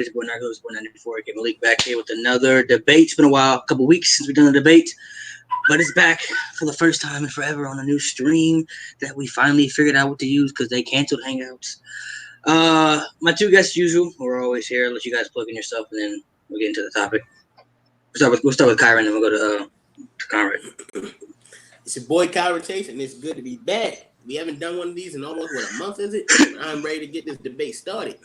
It's boy Narcos, boy 94. Get Malik back here with another debate. It's been a while, a couple weeks since we've done a debate, but it's back for the first time and forever on a new stream that we finally figured out what to use because they canceled Hangouts. My two guests, usual, we're always here. I'll let you guys plug in yourself, and then we'll get into the topic. We'll start with Kyron, and then we'll go to Conrad. It's your boy Kyron Chase, and it's good to be back. We haven't done one of these in almost, a month, is it? I'm ready to get this debate started.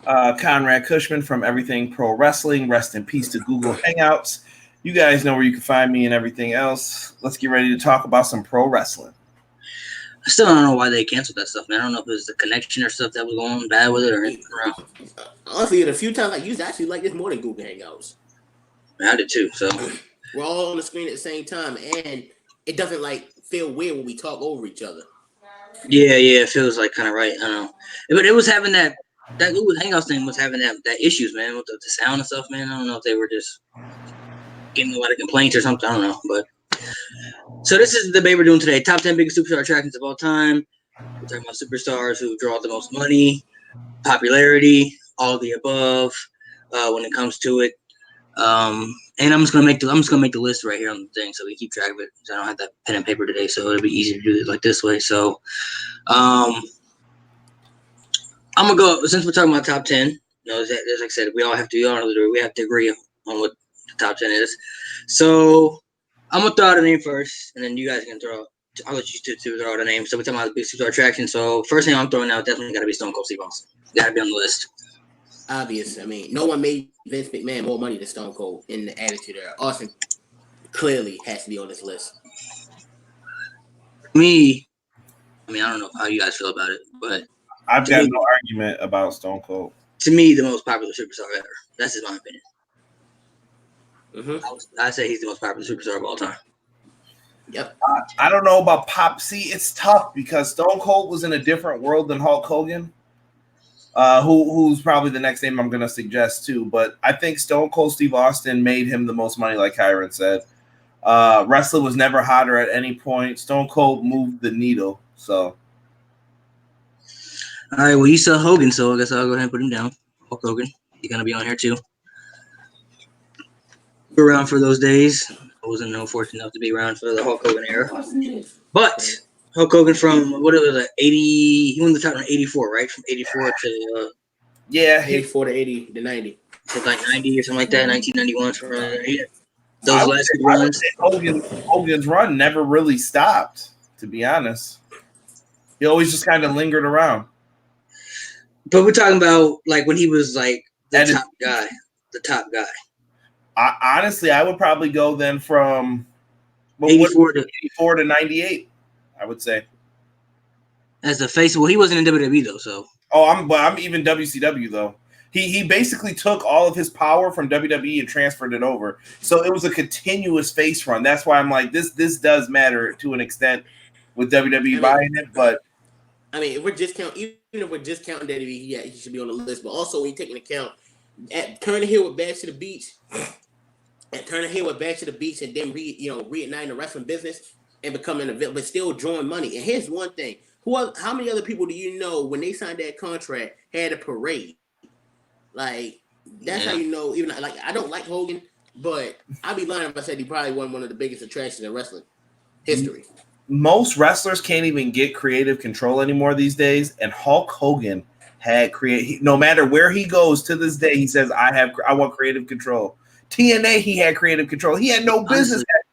Conrad Cushman from Everything Pro Wrestling. Rest in peace to Google Hangouts. You guys know where you can find me and everything else. Let's get ready to talk about some pro wrestling. I still don't know why they canceled that stuff, man. I don't know if it was the connection or stuff that was going bad with it or anything around. Honestly, a few times I used to actually like this more than Google Hangouts. I did too, so. We're all on the screen at the same time, and it doesn't, feel weird when we talk over each other. Yeah, it feels like kind of right. I don't know. But it was having that Google Hangouts thing was having that issues, man, with the sound and stuff, man. I don't know if they were just getting a lot of complaints or something. I don't know. But so this is the debate we're doing today. Top 10 biggest superstar attractions of all time. We're talking about superstars who draw the most money, popularity, all of the above when it comes to it. And I'm just gonna make the list right here on the thing so we keep track of it. Because I don't have that pen and paper today, so it'll be easier to do it like this way. So I'm gonna go since we're talking about top 10. As I said, we all have to agree on what the top 10 is. So I'm gonna throw out a name first, and then you guys can throw. I'll let you two throw out a name. So we're talking about the big superstar attraction. So first thing I'm throwing out definitely got to be Stone Cold Steve Austin. Got to be on the list. Obvious. I mean, no one made Vince McMahon more money than Stone Cold in the Attitude Era. Austin clearly has to be on this list. Me, I don't know how you guys feel about it, but I've got no argument about Stone Cold. To me, the most popular superstar ever. That's just my opinion. Mm-hmm. I say he's the most popular superstar of all time. Yep. I don't know about pop. See, it's tough because Stone Cold was in a different world than Hulk Hogan, who's probably the next name I'm going to suggest too. But I think Stone Cold Steve Austin made him the most money, like Kyron said. Wrestler was never hotter at any point. Stone Cold moved the needle. So. All right, well, you saw Hogan, so I guess I'll go ahead and put him down. Hulk Hogan. He's going to be on here, too. We're around for those days. I wasn't fortunate enough to be around for the Hulk Hogan era. But Hulk Hogan from, what it was, 80, he won the title in 84, right? From 84 to... yeah, 84 to 80 to 90. So like 90 or something like that, 1991. From those last good runs. Hogan's run never really stopped, to be honest. He always just kind of lingered around. But we're talking about when he was the top guy. Honestly, I would probably go then from 84 to 98. I would say as the face. Well, he wasn't in WWE though, so. Oh, I'm even WCW though. He basically took all of his power from WWE and transferred it over. So it was a continuous face run. That's why I'm like this does matter to an extent with WWE buying it, but. If we're just counting WWE, yeah, he should be on the list. But also, when you take into account at Turner Hill with Bash to the Beach, and then reigniting the wrestling business and becoming but still drawing money. And here's one thing: how many other people do you know when they signed that contract had a parade? That's how you know. Even I don't like Hogan, but I'd be lying if I said he probably wasn't one of the biggest attractions in wrestling history. Most wrestlers can't even get creative control anymore these days, and Hulk Hogan had no matter where he goes to this day, he says, I want creative control. TNA, he had creative control. He had no business having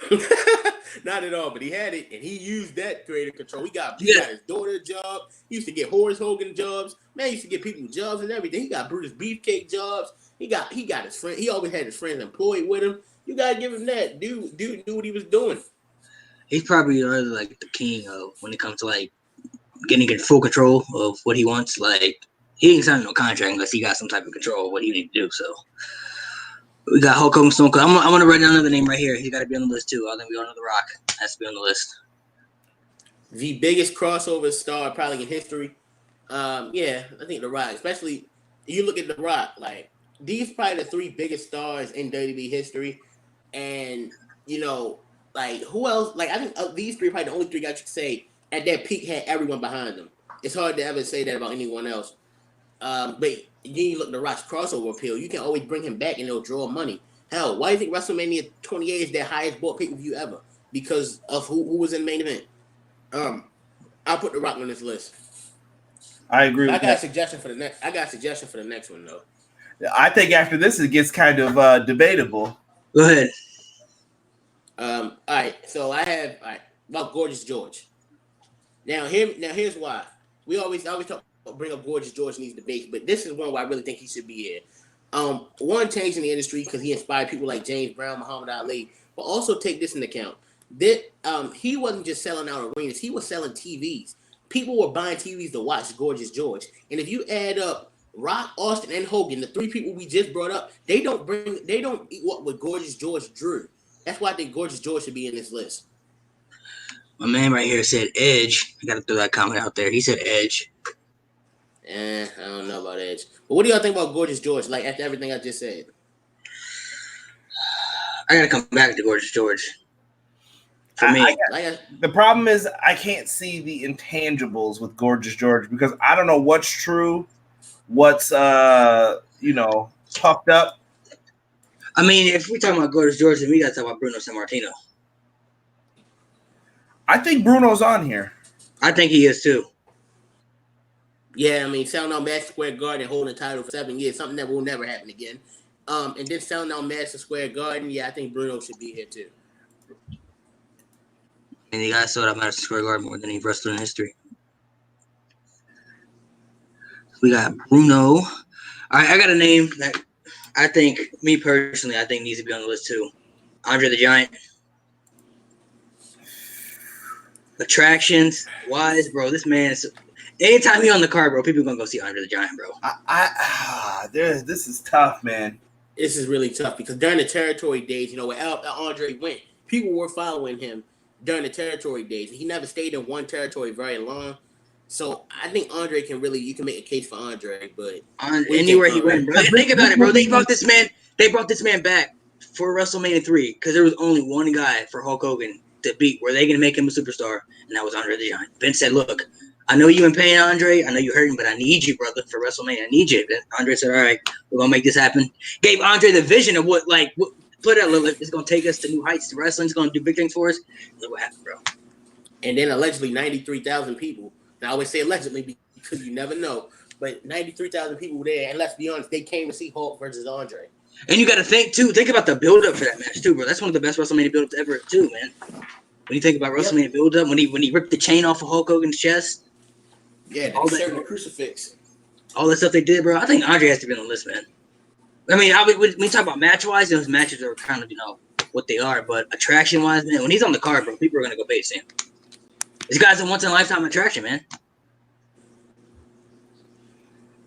creative control. Not at all, but he had it, and he used that creative control. He got his daughter a job. He used to get Horace Hogan jobs. Man, he used to get people jobs and everything. He got Brutus Beefcake jobs. He got his friend. He always had his friends employed with him. You gotta give him that. Dude knew what he was doing. He's probably the king of when it comes to getting in full control of what he wants. He ain't signing no contract unless he got some type of control of what he need to do. So we got Hulk Hogan, Stone Cold. I'm gonna write down another name right here. He's got to be on the list too. I think we go to The Rock. Has to be on the list. The biggest crossover star probably in history. Yeah, I think The Rock. Especially you look at The Rock. These probably the three biggest stars in WWE history, and who else? I think these three probably the only three guys you could say at that peak had everyone behind them. It's hard to ever say that about anyone else. But you look at The Rock's crossover appeal. You can always bring him back and it'll draw money. Hell, why do you think WrestleMania 28 is their highest bought pay-per-view ever? Because of who was in the main event. I'll put The Rock on this list. I agree. I got a suggestion for the next. I got a suggestion for the next one though. I think after this it gets kind of debatable. Go ahead. All right. So I have about Gorgeous George. Now here's why. We always bring up Gorgeous George in these debates, but this is one where I really think he should be here. One, change in the industry because he inspired people like James Brown, Muhammad Ali, but also take this into account. That he wasn't just selling out arenas; he was selling TVs. People were buying TVs to watch Gorgeous George, and if you add up Rock, Austin, and Hogan, the three people we just brought up, they don't equal what Gorgeous George drew. That's why I think Gorgeous George should be in this list. My man right here said Edge. I got to throw that comment out there. He said Edge. I don't know about Edge. But what do y'all think about Gorgeous George? Like after everything I just said, I got to come back to Gorgeous George. For me, the problem is I can't see the intangibles with Gorgeous George because I don't know what's true, what's puffed up. I mean, if we talk about Gorgeous George, then we got to talk about Bruno Sammartino. I think Bruno's on here. I think he is too. Yeah, I mean, selling out Madison Square Garden, holding the title for 7 years, something that will never happen again. And then selling out Madison Square Garden, yeah, I think Bruno should be here too. And the guy sold out Madison Square Garden more than any wrestler in history. We got Bruno. All right, I got a name that I think, me personally, I think needs to be on the list too. Andre the Giant. Attractions wise, bro, this man is. Anytime he's on the card, bro, people are gonna go see Andre the Giant, bro. This is tough, man. This is really tough because during the territory days, where Andre went, people were following him during the territory days. He never stayed in one territory very long. So I think Andre you can make a case for Andre, but anywhere he went, bro. Think about it, bro. They brought this man back for WrestleMania 3 because there was only one guy for Hulk Hogan to beat. Were they gonna make him a superstar? And that was Andre the Giant. Vince said, "Look, I know you in pain, Andre. I know you hurting, but I need you, brother, for WrestleMania. I need you." And Andre said, "All right, we're gonna make this happen." Gave Andre the vision of what it's gonna take us to new heights. The wrestling's gonna do big things for us. Look what happened, bro. And then allegedly 93,000 people. Now I always say allegedly because you never know, but 93,000 people were there, and let's be honest, they came to see Hulk versus Andre. And you got to think about the build-up for that match too, bro. That's one of the best WrestleMania build-ups ever, too, man. When you think about WrestleMania build-up, when he ripped the chain off of Hulk Hogan's chest, all that the crucifix, all that stuff they did, bro. I think Andre has to be on the list, man. I mean, when we talk about match-wise, those matches are kind of what they are, but attraction-wise, man, when he's on the card, bro, people are gonna go pay to see him. This guy's a once-in-a-lifetime attraction, man.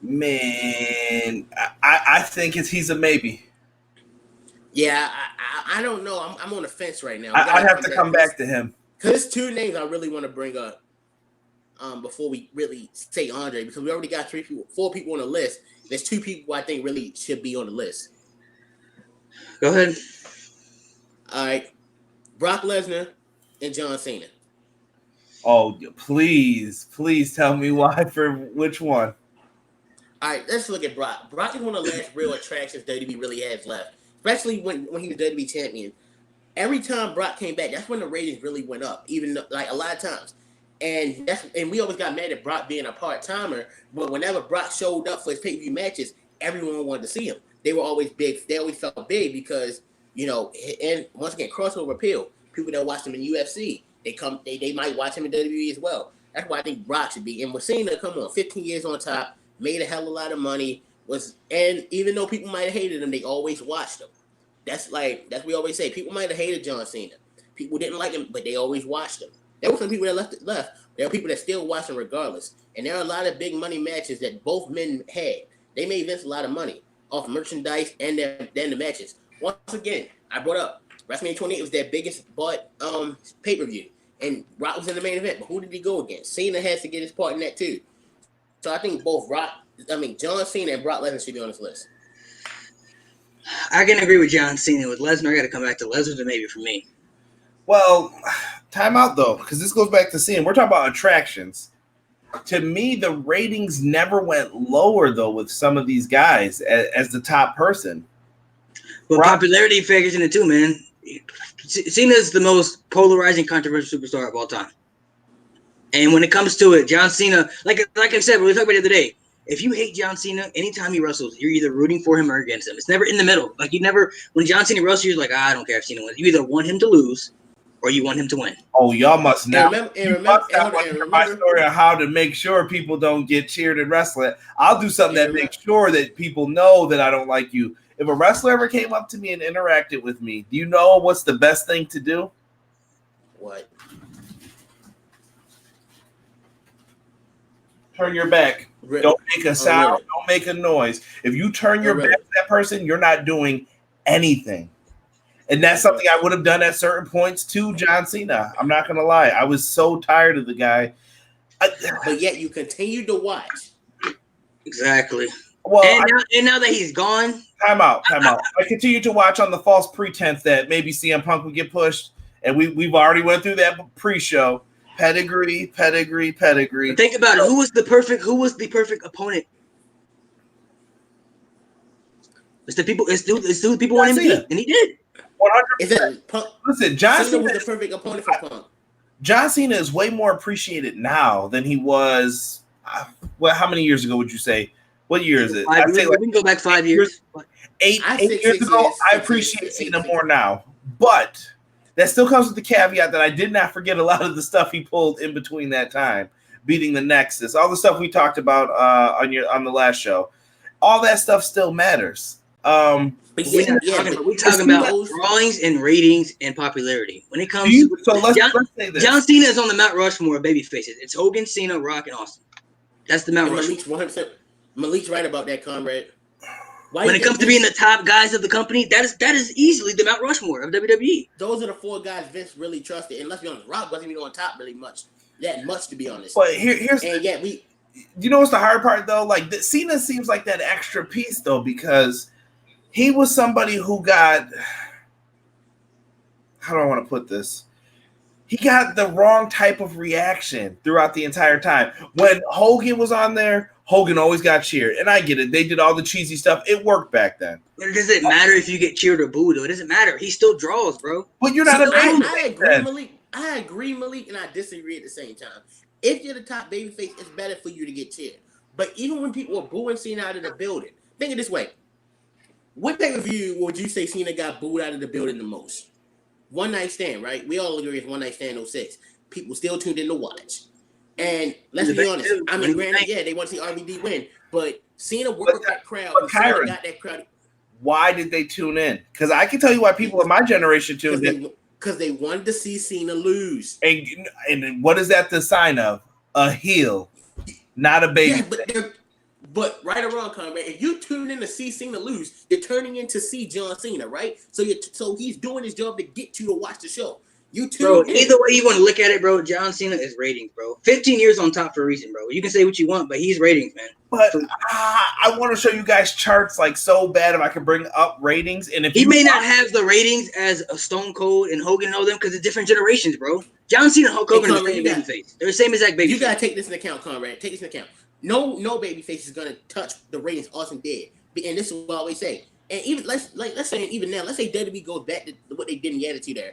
Man, I think he's a maybe. Yeah, I don't know. I'm on the fence right now. I have to come back to him. Because there's two names I really want to bring up before we really say Andre, because we already got 4 people on the list. There's 2 people I think really should be on the list. Go ahead. All right. Brock Lesnar and John Cena. Oh, please tell me why for which one. All right, let's look at Brock. Brock is one of the last real attractions WWE really has left, especially when he was WWE champion. Every time Brock came back, that's when the ratings really went up, even like a lot of times. And we always got mad at Brock being a part-timer, but whenever Brock showed up for his pay-per-view matches, everyone wanted to see him. They were always big. They always felt big because, and once again, crossover appeal. People that watch him in UFC, they might watch him in WWE as well. That's why I think Brock should be. And with Cena, come on, 15 years on top, made a hell of a lot of money, and even though people might have hated him, they always watched him. That's we always say. People might have hated John Cena. People didn't like him, but they always watched him. There were some people that left. There are people that still watch him regardless. And there are a lot of big money matches that both men had. They made Vince a lot of money off merchandise and then the matches. Once again, I brought up WrestleMania 28 was their biggest bought pay-per-view. And Rock was in the main event, but who did he go against? Cena has to get his part in that too. So I think John Cena and Brock Lesnar should be on this list. I can agree with John Cena. With Lesnar, I got to come back to Lesnar to maybe for me. Well, time out though, because this goes back to Cena. We're talking about attractions. to me, the ratings never went lower though with some of these guys as the top person. But popularity figures in it too, man. Cena's the most polarizing, controversial superstar of all time. And when it comes to it, John Cena, like I said, we talked about it the other day. If you hate John Cena, anytime he wrestles, you're either rooting for him or against him. It's never in the middle. Like you never, when John Cena wrestles, you're like, I don't care if Cena wins. You either want him to lose or you want him to win. Oh, y'all must now. Remember My story on how to make sure people don't get cheered in wrestling. I'll do something that makes sure that people know that I don't like you. If a wrestler ever came up to me and interacted with me, do you know what's the best thing to do? What? Turn your back. Don't make a sound. Really? Don't make a noise. If you turn your back to that person, you're not doing anything. And that's something I would have done at certain points to John Cena. I'm not going to lie. I was so tired of the guy. But yet you continue to watch. Exactly. Well, and now that he's gone. Time out. I continue to watch on the false pretense that maybe CM Punk would get pushed. And we've already went through that pre-show. Pedigree. But think about it. Who was the perfect opponent? It's the people. It's the people want him to beat, and he did. 100%. Listen, John Cena was the perfect opponent for Punk. John Cena is way more appreciated now than he was. How many years ago would you say? What year is it? I'd say we can go back 5 years. Eight years ago, I appreciate Cena more now, but. That still comes with the caveat that I did not forget a lot of the stuff he pulled in between that time, beating the Nexus, all the stuff we talked about on the last show. All that stuff still matters. We're talking about drawings and ratings and popularity. When it comes let's say this. John Cena is on the Mount Rushmore of baby faces. It's Hogan, Cena, Rock, and Austin. That's the Mount Rushmore. Malik's right about that, comrade. When it comes to being the top guys of the company, that is easily the Mount Rushmore of WWE. Those are the 4 guys Vince really trusted. And let's be honest, Rock wasn't even on top really much. That much, to be honest. But you know what's the hard part though? Like Cena seems like that extra piece though, because he was somebody who got. How do I want to put this? He got the wrong type of reaction throughout the entire time. When Hogan was on there, Hogan always got cheered. And I get it. They did all the cheesy stuff. It worked back then. But it doesn't matter if you get cheered or booed, though. It doesn't matter. He still draws, bro. But you're not I agree, Malik, and I disagree at the same time. If you're the top babyface, it's better for you to get cheered. But even when people were booing Cena out of the building, think of this way. What pay-per-view would you say Cena got booed out of the building the most? One Night Stand, right? We all agree it's One Night Stand 06. People still tuned in to watch. And let's be honest. I mean, granted, they want to see RVD win, but Cena worked with that crowd. Kyron, got that crowd. Why did they tune in? Because I can tell you why people of my generation tuned in. Because they wanted to see Cena lose. And what is that the sign of? A heel, not a baby. Yeah, but right or wrong, comrade, if you tune in to see Cena lose, you're turning in to see John Cena, right? So he's doing his job to get you to watch the show. Either way you want to look at it, bro, John Cena is ratings, bro. 15 years on top for a reason, bro. You can say what you want, but he's ratings, man. But I want to show you guys charts like so bad if I can bring up ratings. And if he may not have the ratings as a Stone Cold and Hogan and all them because it's different generations, bro. John Cena and Hulk Hogan are the same babyface. They're the same exact babyface. You gotta take this into account, Conrad. Take this into account. No babyface is gonna touch the ratings Austin did, and this is what I always say. And even let's say even now, let's say WWE goes back to what they did in the Attitude Era.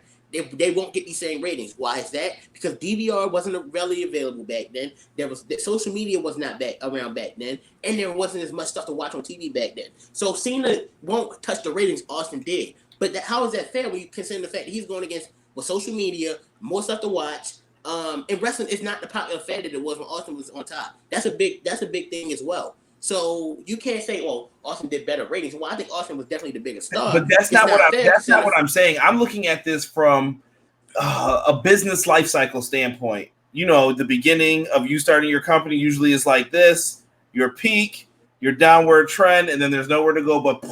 They won't get these same ratings. Why is that? Because DVR wasn't readily available back then. Social media was not around back then, and there wasn't as much stuff to watch on TV back then. So Cena won't touch the ratings Austin did. But how is that fair when you consider the fact that he's going against social media, more stuff to watch? And wrestling is not the popular affair that it was when Austin was on top. That's a big thing as well. So you can't say, "Well, Austin did better ratings." Well, I think Austin was definitely the biggest star. But that's not what I'm saying. I'm looking at this from a business life cycle standpoint. You know, the beginning of you starting your company usually is like this: your peak, your downward trend, and then there's nowhere to go but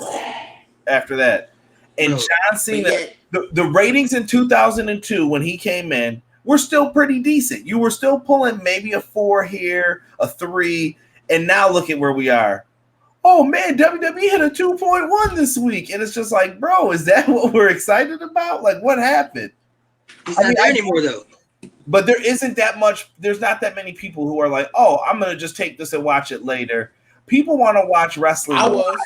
after that. And John Cena, the ratings in 2002 when he came in were still pretty decent. You were still pulling maybe a 4 here, a 3. And now look at where we are. Oh, man, WWE hit a 2.1 this week. And it's just like, bro, is that what we're excited about? Like, what happened? He's not there anymore, though. But there isn't that much. There's not that many people who are like, oh, I'm gonna just take this and watch it later. People want to watch wrestling live,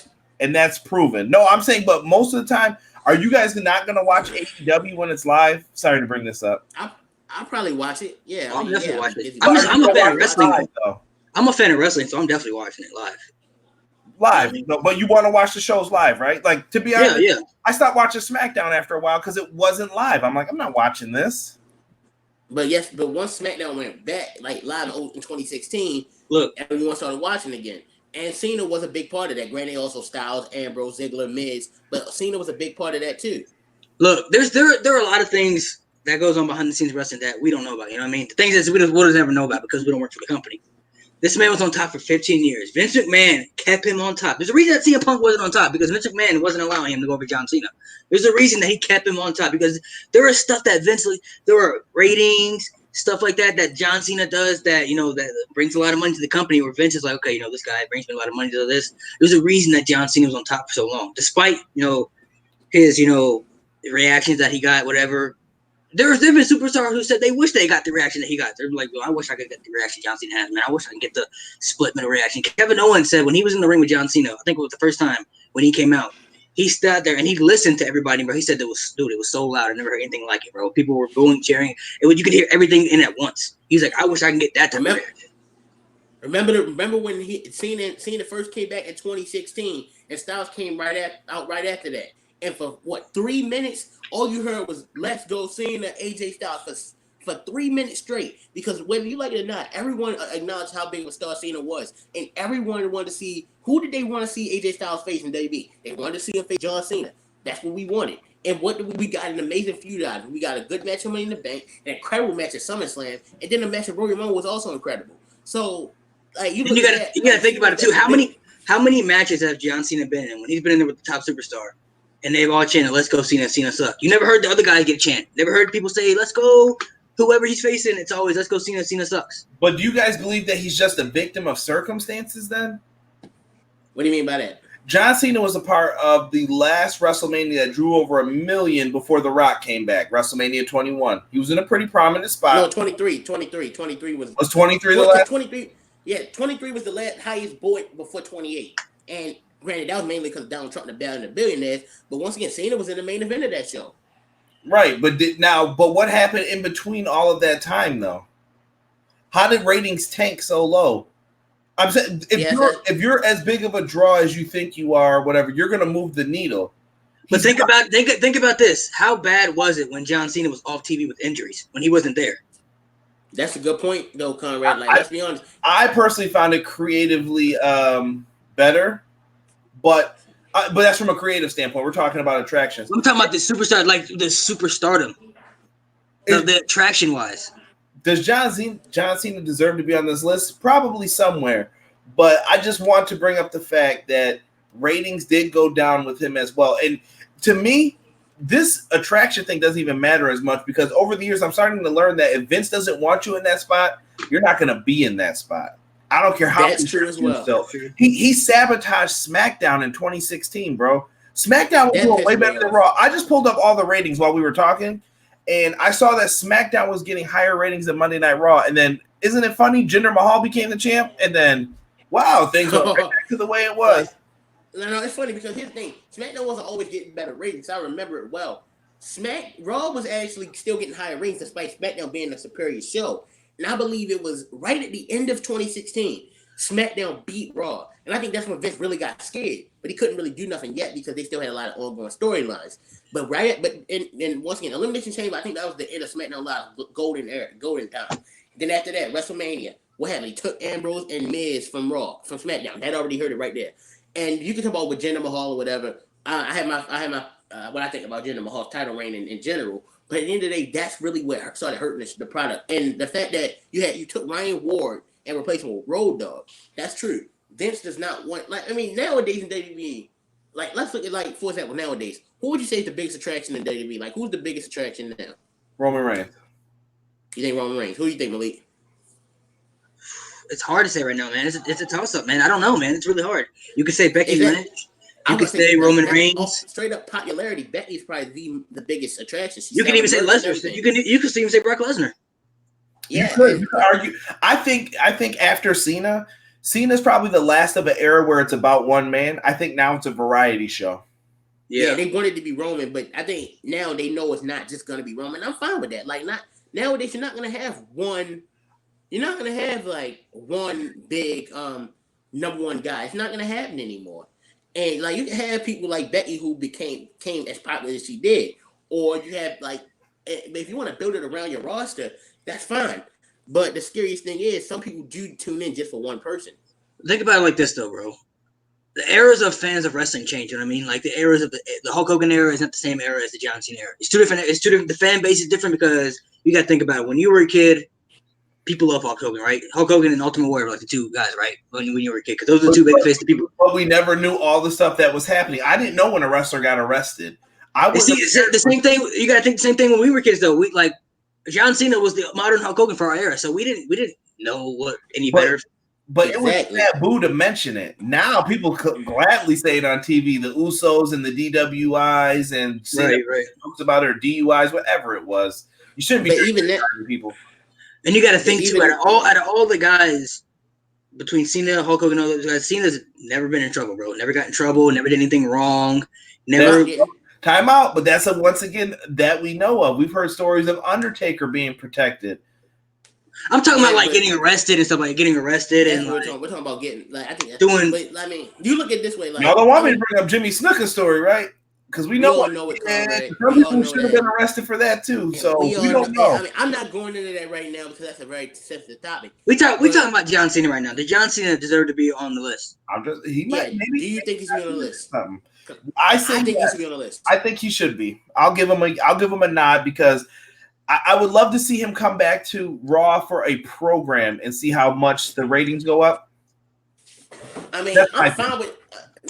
and that's proven. No, I'm saying, but most of the time, are you guys not gonna watch AEW when it's live? Sorry to bring this up. I'll probably watch it. Yeah, I'll definitely watch it. I'm a fan of wrestling. Live, though. I'm a fan of wrestling, so I'm definitely watching it live. Live, no, but you want to watch the shows live, right? Like, to be honest, yeah. I stopped watching SmackDown after a while because it wasn't live. I'm like, I'm not watching this. But once SmackDown went back, like live in 2016, look, everyone started watching again. And Cena was a big part of that. Granted, also Styles, Ambrose, Ziggler, Miz, but Cena was a big part of that too. Look, there are a lot of things that goes on behind the scenes wrestling that we don't know about. You know what I mean? The things that we'll never know about because we don't work for the company. This man was on top for 15 years. Vince McMahon kept him on top. There's a reason that CM Punk wasn't on top because Vince McMahon wasn't allowing him to go over John Cena. There's a reason that he kept him on top because there was stuff that there were ratings, stuff like that John Cena does that, that brings a lot of money to the company where Vince is like, okay, this guy brings me a lot of money to this. There's a reason that John Cena was on top for so long, despite, his, reactions that he got, whatever. There've been superstars who said they wish they got the reaction that he got. They're like, well, I wish I could get the reaction John Cena has, man. I wish I could get the split middle reaction. Kevin Owens said when he was in the ring with John Cena, I think it was the first time when he came out, he stood there and he listened to everybody, bro. He said it was so loud. I never heard anything like it, bro. People were booing, cheering. You could hear everything in at once. He's like, I wish I can get that type of reaction. Remember when Cena first came back in 2016 and Styles came out right after that. And for 3 minutes, all you heard was "Let's go Cena, AJ Styles" for 3 minutes straight. Because whether you like it or not, everyone acknowledged how big of a star Cena was, and everyone wanted to see who did they want to see AJ Styles face in WWE. They wanted to see him face John Cena. That's what we wanted. And we got an amazing feud out of it. We got a good match of Money in the Bank, an incredible match at SummerSlam, and then the match of Royal Rumble was also incredible. So, like you gotta think about it too. How many matches have John Cena been in when he's been in there with the top superstar? And they've all chanted, "Let's go, Cena, Cena suck." You never heard the other guys get chant. Never heard people say, "Let's go," whoever he's facing. It's always, "Let's go, Cena, Cena sucks." But do you guys believe that he's just a victim of circumstances then? What do you mean by that? John Cena was a part of the last WrestleMania that drew over 1 million before The Rock came back, WrestleMania 21. He was in a pretty prominent spot. No, 23. 23 was 23 the last? 23. Yeah, 23 was the highest point before 28. And granted, that was mainly because Donald Trump and the billionaires. But once again, Cena was in the main event of that show. Right, but what happened in between all of that time, though? How did ratings tank so low? I'm saying if you're as big of a draw as you think you are, whatever, you're going to move the needle. But think about this: how bad was it when John Cena was off TV with injuries when he wasn't there? That's a good point, though, Conrad. Let's be honest. I personally found it creatively better, but that's from a creative standpoint. We're talking about attractions. I'm talking about the superstar, like the superstardom, the attraction wise. Does John Cena deserve to be on this list? Probably somewhere, but I just want to bring up the fact that ratings did go down with him as well. And to me, this attraction thing doesn't even matter as much because over the years, I'm starting to learn that if Vince doesn't want you in that spot, you're not going to be in that spot. I don't care how that's true as well. He sabotaged SmackDown in 2016, bro. SmackDown was doing way better than Raw. I just pulled up all the ratings while we were talking, and I saw that SmackDown was getting higher ratings than Monday Night Raw. And then, isn't it funny? Jinder Mahal became the champ, and then, wow, things went right back to the way it was. No, it's funny because here's the thing. SmackDown wasn't always getting better ratings. I remember it well. Raw was actually still getting higher ratings despite SmackDown being a superior show. And I believe it was right at the end of 2016, SmackDown beat Raw. And I think that's when Vince really got scared. But he couldn't really do nothing yet because they still had a lot of ongoing storylines. But once again, Elimination Chamber, I think that was the end of SmackDown Live, golden time. Then after that, WrestleMania, what happened? He took Ambrose and Miz from SmackDown. That already heard it right there. And you can talk about with Jinder Mahal or whatever. I had my what I think about Jinder Mahal's title reign in general. But at the end of the day, that's really what started hurting the product. And the fact that you took Ryan Ward and replaced him with Road Dogg, that's true. Vince does not want nowadays in WWE, let's look at for example, nowadays, who would you say is the biggest attraction in WWE? Who's the biggest attraction now? Roman Reigns. You think Roman Reigns? Who do you think, Malik? It's hard to say right now, man. It's a toss-up, man. I don't know, man. It's really hard. You could say Becky Lynch. You could say Roman Reigns. Straight up popularity, Becky's probably the biggest attraction. You can even say Lesnar. You can even say Brock Lesnar. You could argue. I think after Cena's probably the last of an era where it's about one man. I think now it's a variety show. Yeah, they wanted to be Roman, but I think now they know it's not just gonna be Roman. I'm fine with that. Like, not nowadays, you're not gonna have one. You're not gonna have like one big number one guy. It's not gonna happen anymore. And like you can have people like Becky who came as popular as she did, or you have like if you want to build it around your roster, that's fine. But the scariest thing is some people do tune in just for one person. Think about it like this though, bro. The eras of fans of wrestling change. You know what I mean? Like the eras of the Hulk Hogan era is not the same era as the John Cena era. It's two different. It's two different. The fan base is different because you got to think about it. When you were a kid, people love Hulk Hogan, right? Hulk Hogan and Ultimate Warrior were like the two guys, right? When you were a kid, because those are the two big faces people. But we never knew all the stuff that was happening. I didn't know when a wrestler got arrested. The same thing. You got to think the same thing when we were kids, though. We like John Cena was the modern Hulk Hogan for our era, so we didn't know what any better. But exactly. It was taboo to mention it. Now people could gladly say it on TV. The Usos and the DWIs and talks about it, or DUIs, whatever it was. You shouldn't be even that people. And you got to think too. Out of all the guys between Cena, Hulk Hogan, and all those guys, Cena's never been in trouble, bro. Never got in trouble. Never did anything wrong. Never. Time out. But that's once again that we know of. We've heard stories of Undertaker being protected. I'm talking about like getting arrested and stuff, like getting arrested and we're talking about getting like I think that's doing. But, I mean, you look at it this way, like y'all don't want me to bring up Jimmy Snuka's story, right? Because we know some people should have been arrested for that too. Yeah, so we don't know. I mean, I'm not going into that right now because that's a very sensitive topic. We talking about John Cena right now. Did John Cena deserve to be on the list? He might. Maybe. Do you think he should be on the list? I think he should be on the list. I think he should be. I'll give him a nod because I would love to see him come back to Raw for a program and see how much the ratings go up. I mean, I'm fine with.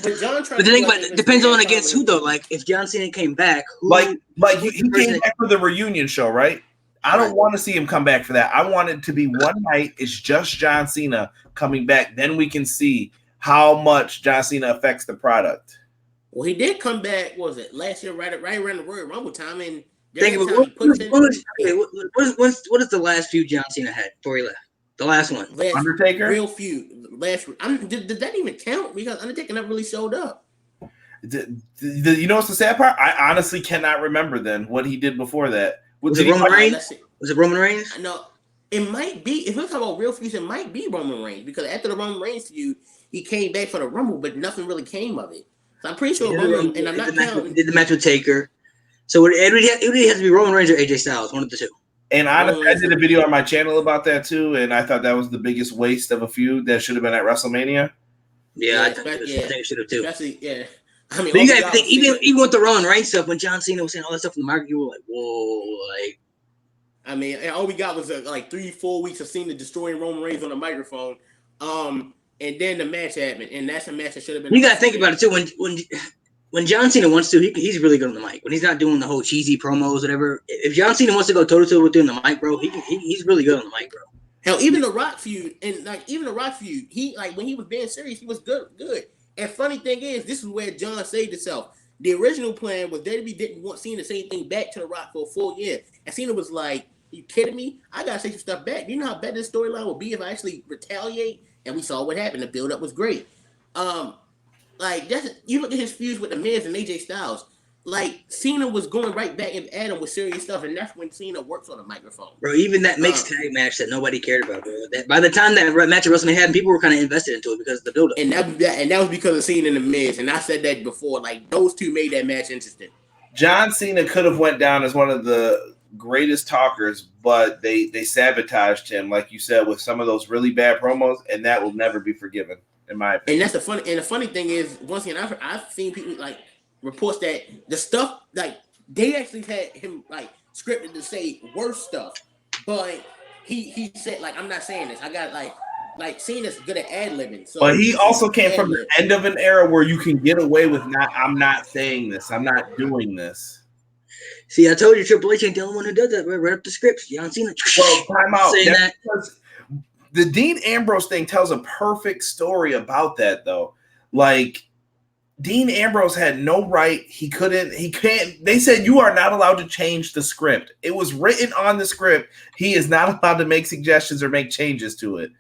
But the thing about it depends on against who though. Like if John Cena came back, he came back for the reunion show, right? I don't want to see him come back for that. I want it to be one night. It's just John Cena coming back. Then we can see how much John Cena affects the product. Well, he did come back. What was it last year? Right around the Royal Rumble time, and what is the last feud John Cena had before he left? The last one, Undertaker. Real feud. Did that even count? Because Undertaker never really showed up. You know what's the sad part? I honestly cannot remember then what he did before that. Was it Roman Reigns? Was it Roman Reigns? No, it might be. If we're talking about real feuds, it might be Roman Reigns because after the Roman Reigns feud, he came back for the Rumble, but nothing really came of it. So I'm pretty sure Roman, and I'm not counting. Did the match with Taker? So it would have to be Roman Reigns or AJ Styles, one of the two. And honestly, I did a video on my channel about that too, and I thought that was the biggest waste of a feud that should have been at WrestleMania. Yeah, I think it should have too. Yeah. I mean, but you got to think, even with the Roman Reigns stuff, when John Cena was saying all that stuff in the market, you were like, whoa, like. I mean, and all we got was like 3-4 weeks of Cena destroying Roman Reigns on the microphone, and then the match happened, and that's a match that should have been. You got to think about it too. When John Cena wants to, he's really good on the mic. When he's not doing the whole cheesy promos, whatever. If John Cena wants to go toe-to-toe with doing the mic, bro, he's really good on the mic, bro. Hell, even the Rock feud, he like when he was being serious, he was good. And funny thing is, this is where John saved himself. The original plan was WWE didn't want Cena to say anything back to the Rock for a full year, and Cena was like, "You kidding me? I gotta say some stuff back. You know how bad this storyline would be if I actually retaliate?" And we saw what happened. The build-up was great. Like you look at his feuds with the Miz and AJ Styles. Like Cena was going right back and at him with serious stuff, and that's when Cena works on the microphone. Bro, even that mixed tag match that nobody cared about, bro. By the time that match at WrestleMania happened, people were kind of invested into it because of the build-up. And that was because of Cena and the Miz. And I said that before. Like those two made that match interesting. John Cena could have went down as one of the greatest talkers, but they sabotaged him, like you said, with some of those really bad promos, and that will never be forgiven. In my opinion. And the funny thing is, once again, I've seen people like reports that the stuff like they actually had him like scripted to say worse stuff, but he said like I'm not saying this. I got like Cena's good at ad-libbing. So but he also came from the end of an era where you can get away with I'm not saying this. I'm not doing this. See, I told you Triple H ain't the only one who does that. Right up the scripts. John Cena. Well, time out. Because the Dean Ambrose thing tells a perfect story about that, though. Like, Dean Ambrose had no right. He can't. They said you are not allowed to change the script. It was written on the script. He is not allowed to make suggestions or make changes to it.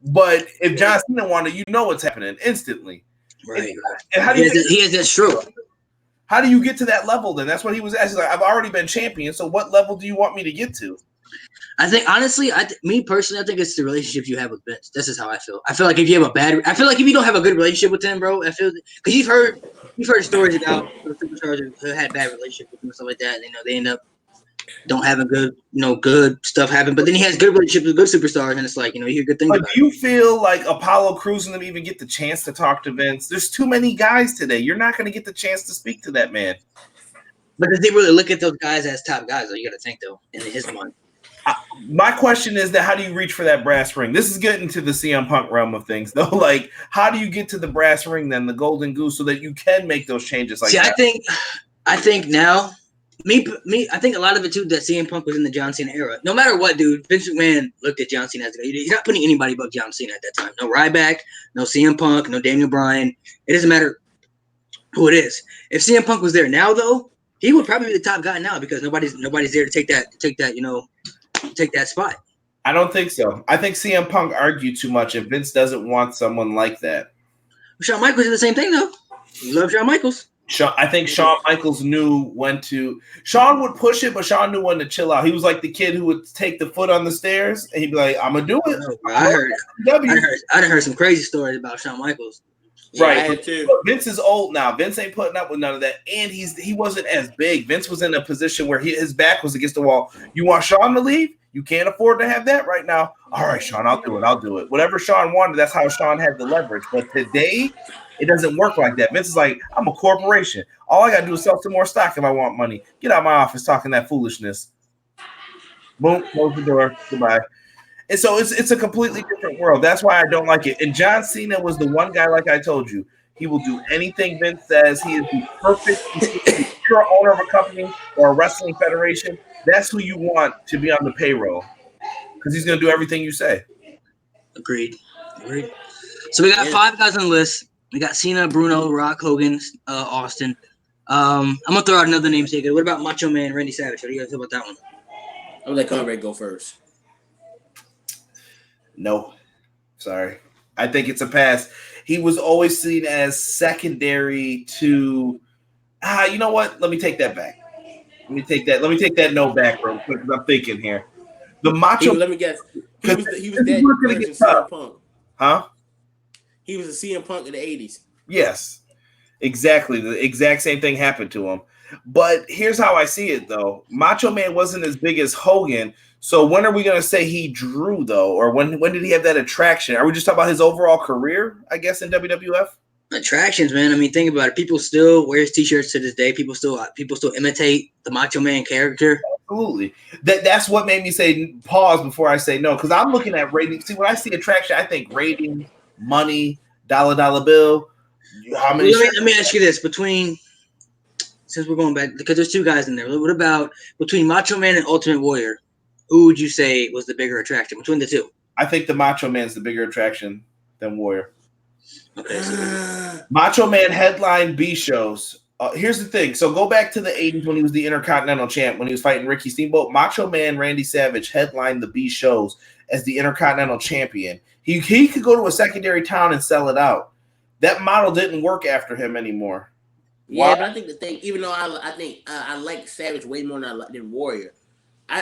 But if John Cena wanted, you know what's happening instantly. Right. And how do he has that stroke. How do you get to that level then? That's what he was asking. Like, I've already been champion, so what level do you want me to get to? I think honestly, me personally, I think it's the relationship you have with Vince. This is how I feel. I feel like if you have I feel like if you don't have a good relationship with him, bro, I feel because you've heard stories about the superstars who had bad relationships with him and stuff like that. And, they end up don't having good stuff happen. But then he has good relationships with good superstars, and it's like you hear good things. But do you feel like Apollo Crews and them even get the chance to talk to Vince? There's too many guys today. You're not going to get the chance to speak to that man. But does he really look at those guys as top guys? Though you got to think though in his mind. My question is that how do you reach for that brass ring? This is getting to the CM Punk realm of things, though. Like, how do you get to the brass ring, then the golden goose, so that you can make those changes? Like, I think now, I think a lot of it too that CM Punk was in the John Cena era. No matter what, dude, Vince McMahon looked at John Cena as he's not putting anybody but John Cena at that time. No Ryback, no CM Punk, no Daniel Bryan. It doesn't matter who it is. If CM Punk was there now, though, he would probably be the top guy now because nobody's there to take that spot. I don't think so. I think CM Punk argued too much if Vince doesn't want someone like that. Shawn Michaels did the same thing, though. You love Shawn Michaels. I think Shawn Michaels knew when to. Shawn would push it, but Shawn knew when to chill out. He was like the kid who would take the foot on the stairs, and he'd be like, "I'm gonna do it." I heard some crazy stories about Shawn Michaels. Right, but Vince is old now. Vince ain't putting up with none of that, and he wasn't as big. Vince was in a position where his back was against the wall. You want Shawn to leave? You can't afford to have that right now. All right, Shawn, I'll do it. Whatever Shawn wanted, that's how Shawn had the leverage. But today, it doesn't work like that. Vince is like, I'm a corporation. All I gotta do is sell some more stock if I want money. Get out of my office talking that foolishness. Boom, close the door. Goodbye. And so it's a completely different world. That's why I don't like it. And John Cena was the one guy, like I told you, he will do anything Vince says. He is the perfect. If you're an owner of a company or a wrestling federation, that's who you want to be on the payroll because he's going to do everything you say. Agreed. So we got 5 guys on the list. We got Cena, Bruno, Rock, Hogan, Austin. I'm gonna throw out another namesake. What about Macho Man, Randy Savage? What do you guys think about that one? I'm gonna let Conrad go first. No, sorry. I think it's a pass. He was always seen as secondary to. You know what? Let me take that back. Let me take that no back real quick because I'm thinking here. The Macho. Let me guess. He was that CM Punk. Huh? He was a CM Punk in the 80s. Yes, exactly. The exact same thing happened to him. But here's how I see it, though. Macho Man wasn't as big as Hogan. So when are we going to say he drew, though? Or when did he have that attraction? Are we just talking about his overall career, I guess, in WWF? Attractions, man. I mean, think about it. People still wear his T-shirts to this day. People still imitate the Macho Man character. Absolutely. That's what made me say pause before I say no, because I'm looking at ratings. See, when I see attraction, I think ratings, money, dollar bill. How many? Let me ask you this: since we're going back, because there's 2 guys in there. What about between Macho Man and Ultimate Warrior? Who would you say was the bigger attraction between the 2? I think the Macho Man's the bigger attraction than Warrior. Okay. So. Macho Man headline B shows. Here's the thing. So go back to the 80s when he was the Intercontinental Champ, when he was fighting Ricky Steamboat. Macho Man Randy Savage headlined the B shows as the Intercontinental Champion. He could go to a secondary town and sell it out. That model didn't work after him anymore. Yeah, Why? But I think the thing, even though I think I like Savage way more than Warrior.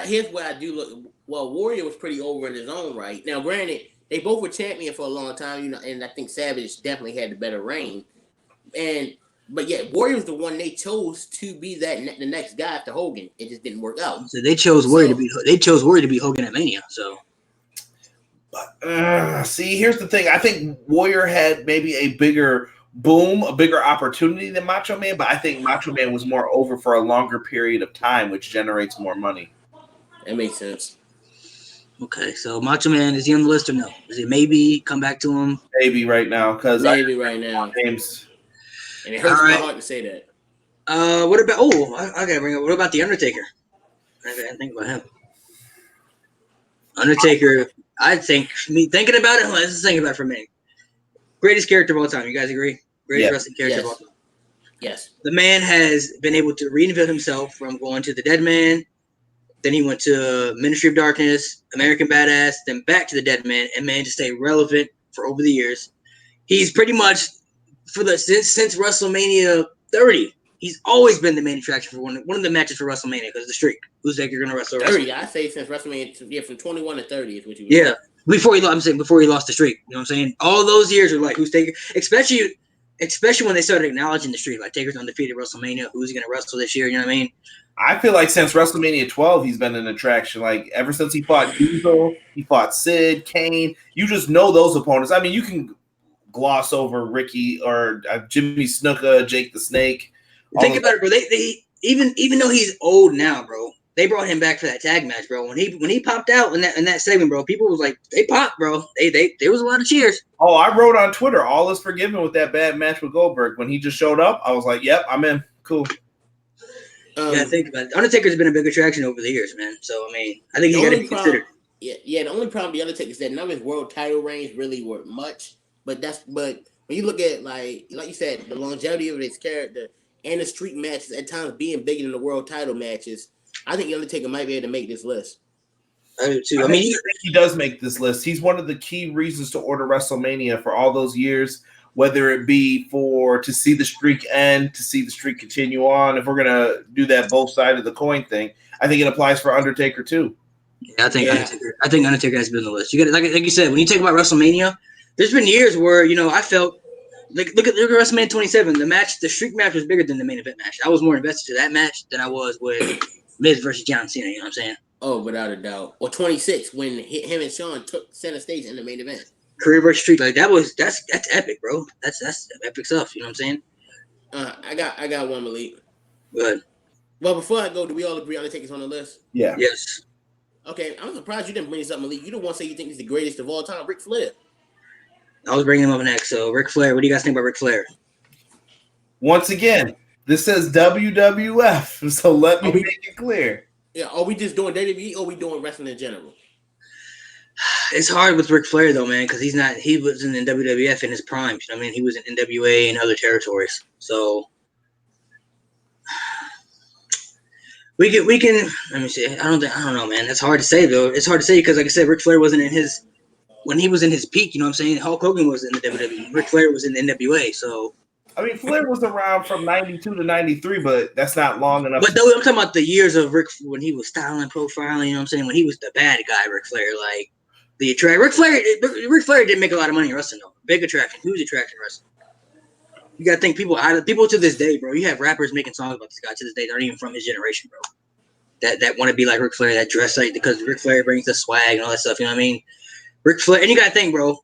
Here's where I do look. Well, Warrior was pretty over in his own right. Now, granted, they both were champion for a long time, and I think Savage definitely had the better reign. But yeah, Warrior was the one they chose to be the next guy after Hogan. It just didn't work out. So they chose Warrior to be Hogan at Mania. So. See, here's the thing. I think Warrior had maybe a bigger boom, a bigger opportunity than Macho Man, but I think Macho Man was more over for a longer period of time, which generates more money. That makes sense. Okay, so Macho Man, is he on the list or no? Is it maybe come back to him? Maybe right now, because names. And it hurts my heart to say that. What about? I gotta bring up. What about the Undertaker? I didn't think about him. Undertaker. I think thinking about it. Let's just think about it for a minute. Greatest character of all time. You guys agree? Greatest wrestling character of all time. Yes. The man has been able to reinvent himself from going to the Dead Man. Then he went to Ministry of Darkness, American Badass, then back to the Dead Man, and managed to stay relevant for over the years. He's pretty much since WrestleMania 30. He's always been the main attraction for one of the matches for WrestleMania because the streak. Who's like you're gonna wrestle? 30, I say since WrestleMania, from 21 to 30 is what you. Yeah, before he lost the streak. You know what I'm saying? All those years are like who's taking, especially when they started acknowledging the streak, like Taker's undefeated WrestleMania. Who's he gonna wrestle this year? You know what I mean? I feel like since WrestleMania 12, he's been an attraction. Like ever since he fought Diesel, he fought Sid, Kane. You just know those opponents. I mean, you can gloss over Ricky or Jimmy Snuka, Jake the Snake. Think about it, bro. They even though he's old now, bro, they brought him back for that tag match, bro. When he popped out in that segment, bro, people was like, they popped, bro. There was a lot of cheers. Oh, I wrote on Twitter, all is forgiven with that bad match with Goldberg. When he just showed up, I was like, yep, I'm in. Cool. Yeah, think about it. Undertaker's been a big attraction over the years, man. So I mean, I think he got to be considered. Yeah. The only problem the Undertaker is that none of his world title reigns really were much. But when you look at like you said, the longevity of his character and the street matches at times being bigger than the world title matches, I think the Undertaker might be able to make this list. I do too. I think he does make this list. He's one of the key reasons to order WrestleMania for all those years, whether it be to see the streak end, to see the streak continue on. If we're gonna do that both sides of the coin thing, I think it applies for Undertaker too. Yeah, I think Undertaker has been on the list. You got like you said, when you think about WrestleMania, there's been years where I felt like look at WrestleMania 27. The streak match was bigger than the main event match. I was more invested to that match than I was with Miz versus John Cena. You know what I'm saying? Oh, without a doubt. Or 26 when him and Shawn took center stage in the main event. Career versus streak, like that's epic, bro. That's epic stuff. You know what I'm saying? I got one, Malik. Good. Well, before I go, do we all agree Undertaker's on the list? Yeah. Yes. Okay, I'm surprised you didn't bring this up, Malik. You don't want to say you think he's the greatest of all time, Ric Flair. I was bringing him up next. So Ric Flair, what do you guys think about Ric Flair? Once again, this says WWF, so let me make it clear. Yeah, are we just doing WWE or are we doing wrestling in general? It's hard with Ric Flair though, man, because he was in the WWF in his prime. You know what I mean? He was in NWA and other territories. So we can. Let me see. I don't know, man. It's hard to say though. It's hard to say because, like I said, Ric Flair wasn't when he was in his peak. You know what I'm saying? Hulk Hogan was in the WWE. Ric Flair was in the NWA. So I mean, Flair was around from 92 to 93, but that's not long enough. But though I'm talking about the years of Ric when he was styling, profiling. You know what I'm saying? When he was the bad guy, Ric Flair, like the attraction. Ric Flair didn't make a lot of money in wrestling though. Big attraction, huge attraction in wrestling. You gotta think people to this day, bro. You have rappers making songs about this guy to this day that aren't even from his generation, bro. That want to be like Ric Flair, that dress like because Ric Flair brings the swag and all that stuff. You know what I mean? Ric Flair, and you gotta think, bro.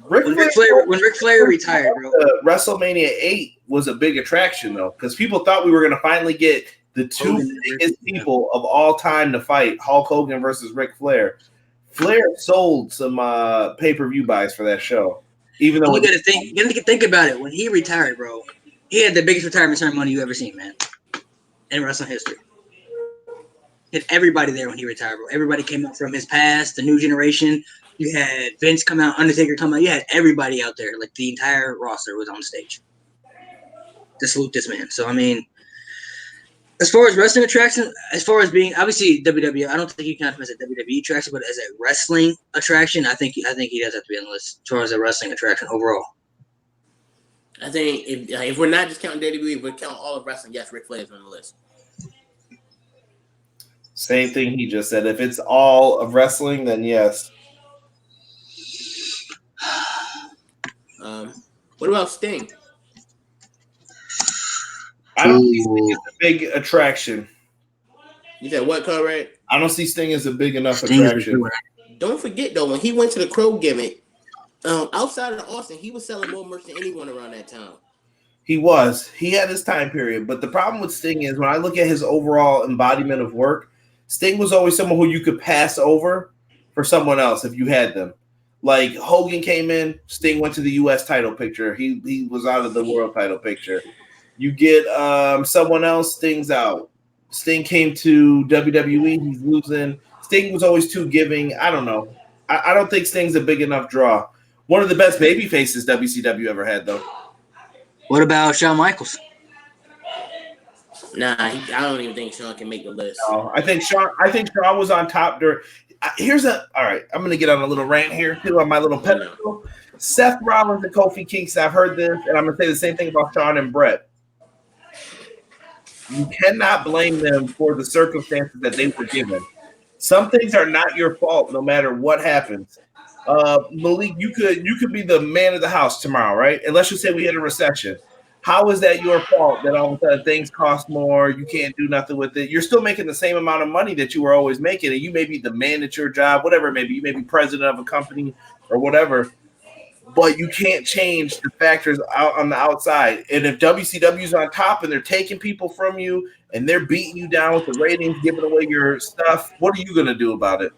When Ric Flair retired, bro. WrestleMania 8 was a big attraction though, because people thought we were gonna finally get the two biggest people of all time to fight, Hulk Hogan versus Ric Flair. Flair sold some pay-per-view buys for that show. Even though you gotta think about it. When he retired, bro, he had the biggest retirement ceremony you ever seen, man, in wrestling history. He had everybody there when he retired, bro. Everybody came out from his past, the new generation. You had Vince come out, Undertaker come out. You had everybody out there. Like the entire roster was on stage to salute this man. So I mean, as far as wrestling attraction, as far as being obviously WWE, I don't think you can count him as a WWE attraction, but as a wrestling attraction, I think he does have to be on the list as far as a wrestling attraction overall. I think if we're not just counting WWE, if we're counting all of wrestling, yes, Ric Flair is on the list. Same thing he just said. If it's all of wrestling, then yes. What about Sting? I don't see Sting as a big attraction. You said what, Conrad? I don't see Sting as a big enough attraction. Don't forget though, when he went to the Crow gimmick, outside of Austin, he was selling more merch than anyone around that time. He was. He had his time period. But the problem with Sting is when I look at his overall embodiment of work, Sting was always someone who you could pass over for someone else if you had them. Like Hogan came in, Sting went to the U.S. title picture. He was out of the world title picture. You get someone else, Sting's out. Sting came to WWE, he's losing. Sting was always too giving. I don't know. I don't think Sting's a big enough draw. One of the best baby faces WCW ever had, though. What about Shawn Michaels? Nah, I don't even think Shawn can make the list. No, I think Shawn was on top during. All right. I'm gonna get on a little rant here too on my little pedestal. Seth Rollins and Kofi Kingston. I've heard this, and I'm gonna say the same thing about Shawn and Brett. You cannot blame them for the circumstances that they were given. Some things are not your fault, no matter what happens. Malik, you could be the man of the house tomorrow, right? And let's just say we hit a recession. How is that your fault that all of a sudden things cost more? You can't do nothing with it. You're still making the same amount of money that you were always making, and you may be the man at your job, whatever it may be. You may be president of a company or whatever, but you can't change the factors out on the outside. And if WCW's on top and they're taking people from you and they're beating you down with the ratings, giving away your stuff, what are you going to do about it?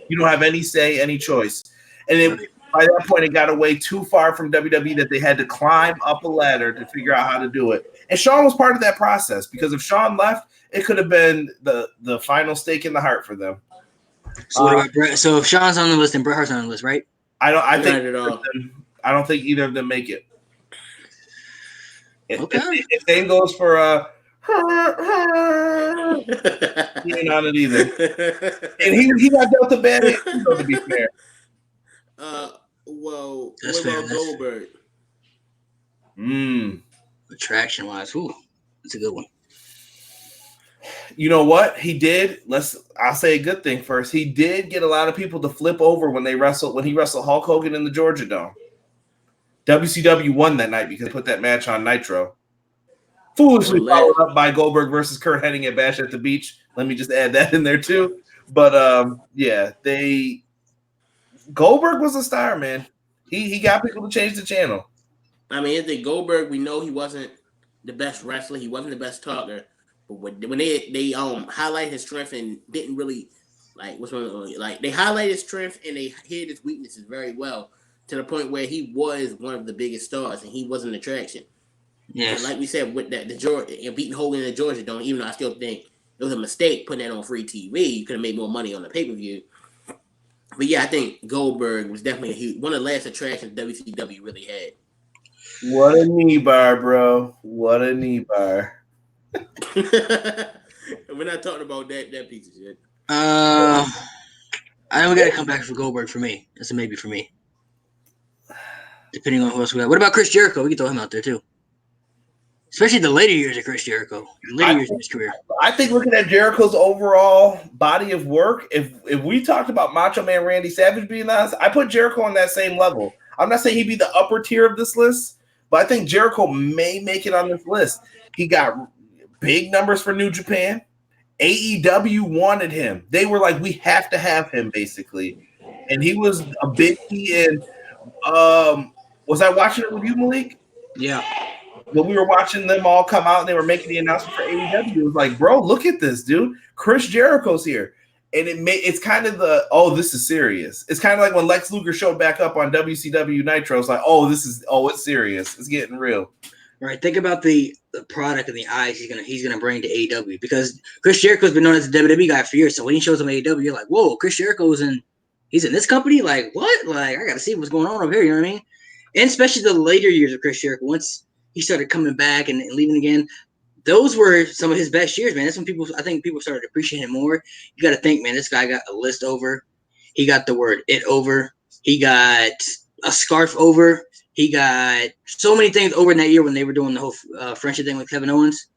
You don't have any say, any choice. And by that point, it got away too far from WWE that they had to climb up a ladder to figure out how to do it. And Shawn was part of that process, because if Shawn left, it could have been the final stake in the heart for them. So what about Bret? So if Shawn's on the list and Bret Hart's on the list, right? I don't think either of them make it. Okay. If same goes for he ain't on it either. And he got dealt a bad hand, to be fair. Well, That's what fair, about Goldberg? Attraction wise, that's a good one. You know what he did? I'll say a good thing first. He did get a lot of people to flip over when he wrestled Hulk Hogan in the Georgia Dome. WCW won that night because they put that match on Nitro. Foolishly followed up by Goldberg versus Kurt Hennig at Bash at the Beach. Let me just add that in there too. But Goldberg was a star, man. He got people to change the channel. I mean, I think Goldberg, we know he wasn't the best wrestler. He wasn't the best talker. But when they highlight his strength and didn't really they highlighted his strength and they hid his weaknesses very well, to the point where he was one of the biggest stars and he was an attraction. Yes. And like we said, with the Georgia and beating Hogan in the Georgia Dome, even though I still think it was a mistake putting that on free TV, you could have made more money on the pay-per-view. But yeah, I think Goldberg was definitely one of the last attractions WCW really had. What a knee bar, bro. What a knee bar. We're not talking about that piece of shit. I don't got to come back for Goldberg for me. That's a maybe for me. Depending on who else we got. What about Chris Jericho? We can throw him out there too. Especially the later years of Chris Jericho. Later years of his career. I think looking at Jericho's overall body of work, if we talked about Macho Man Randy Savage being honest, I put Jericho on that same level. I'm not saying he'd be the upper tier of this list, but I think Jericho may make it on this list. He got big numbers for New Japan. AEW wanted him. They were like, we have to have him, basically. And he was a big key in was I watching it with you, Malik? Yeah. When we were watching them all come out and they were making the announcement for AEW, it was like, bro, look at this, dude. Chris Jericho's here. And it's kind of this is serious. It's kind of like when Lex Luger showed back up on WCW Nitro. It's like, it's serious. It's getting real. Right. Think about the product and the eyes he's gonna bring to AEW, because Chris Jericho's been known as a WWE guy for years. So when he shows up at AEW, you're like, whoa, Chris Jericho's he's in this company? Like, what? Like, I gotta see what's going on over here, you know what I mean? And especially the later years of Chris Jericho, once he started coming back and leaving again, those were some of his best years, man. That's when people started appreciating him more. You got to think, man, this guy got a list over. He got the word it over. He got a scarf over. He got so many things over in that year when they were doing the whole friendship thing with Kevin Owens.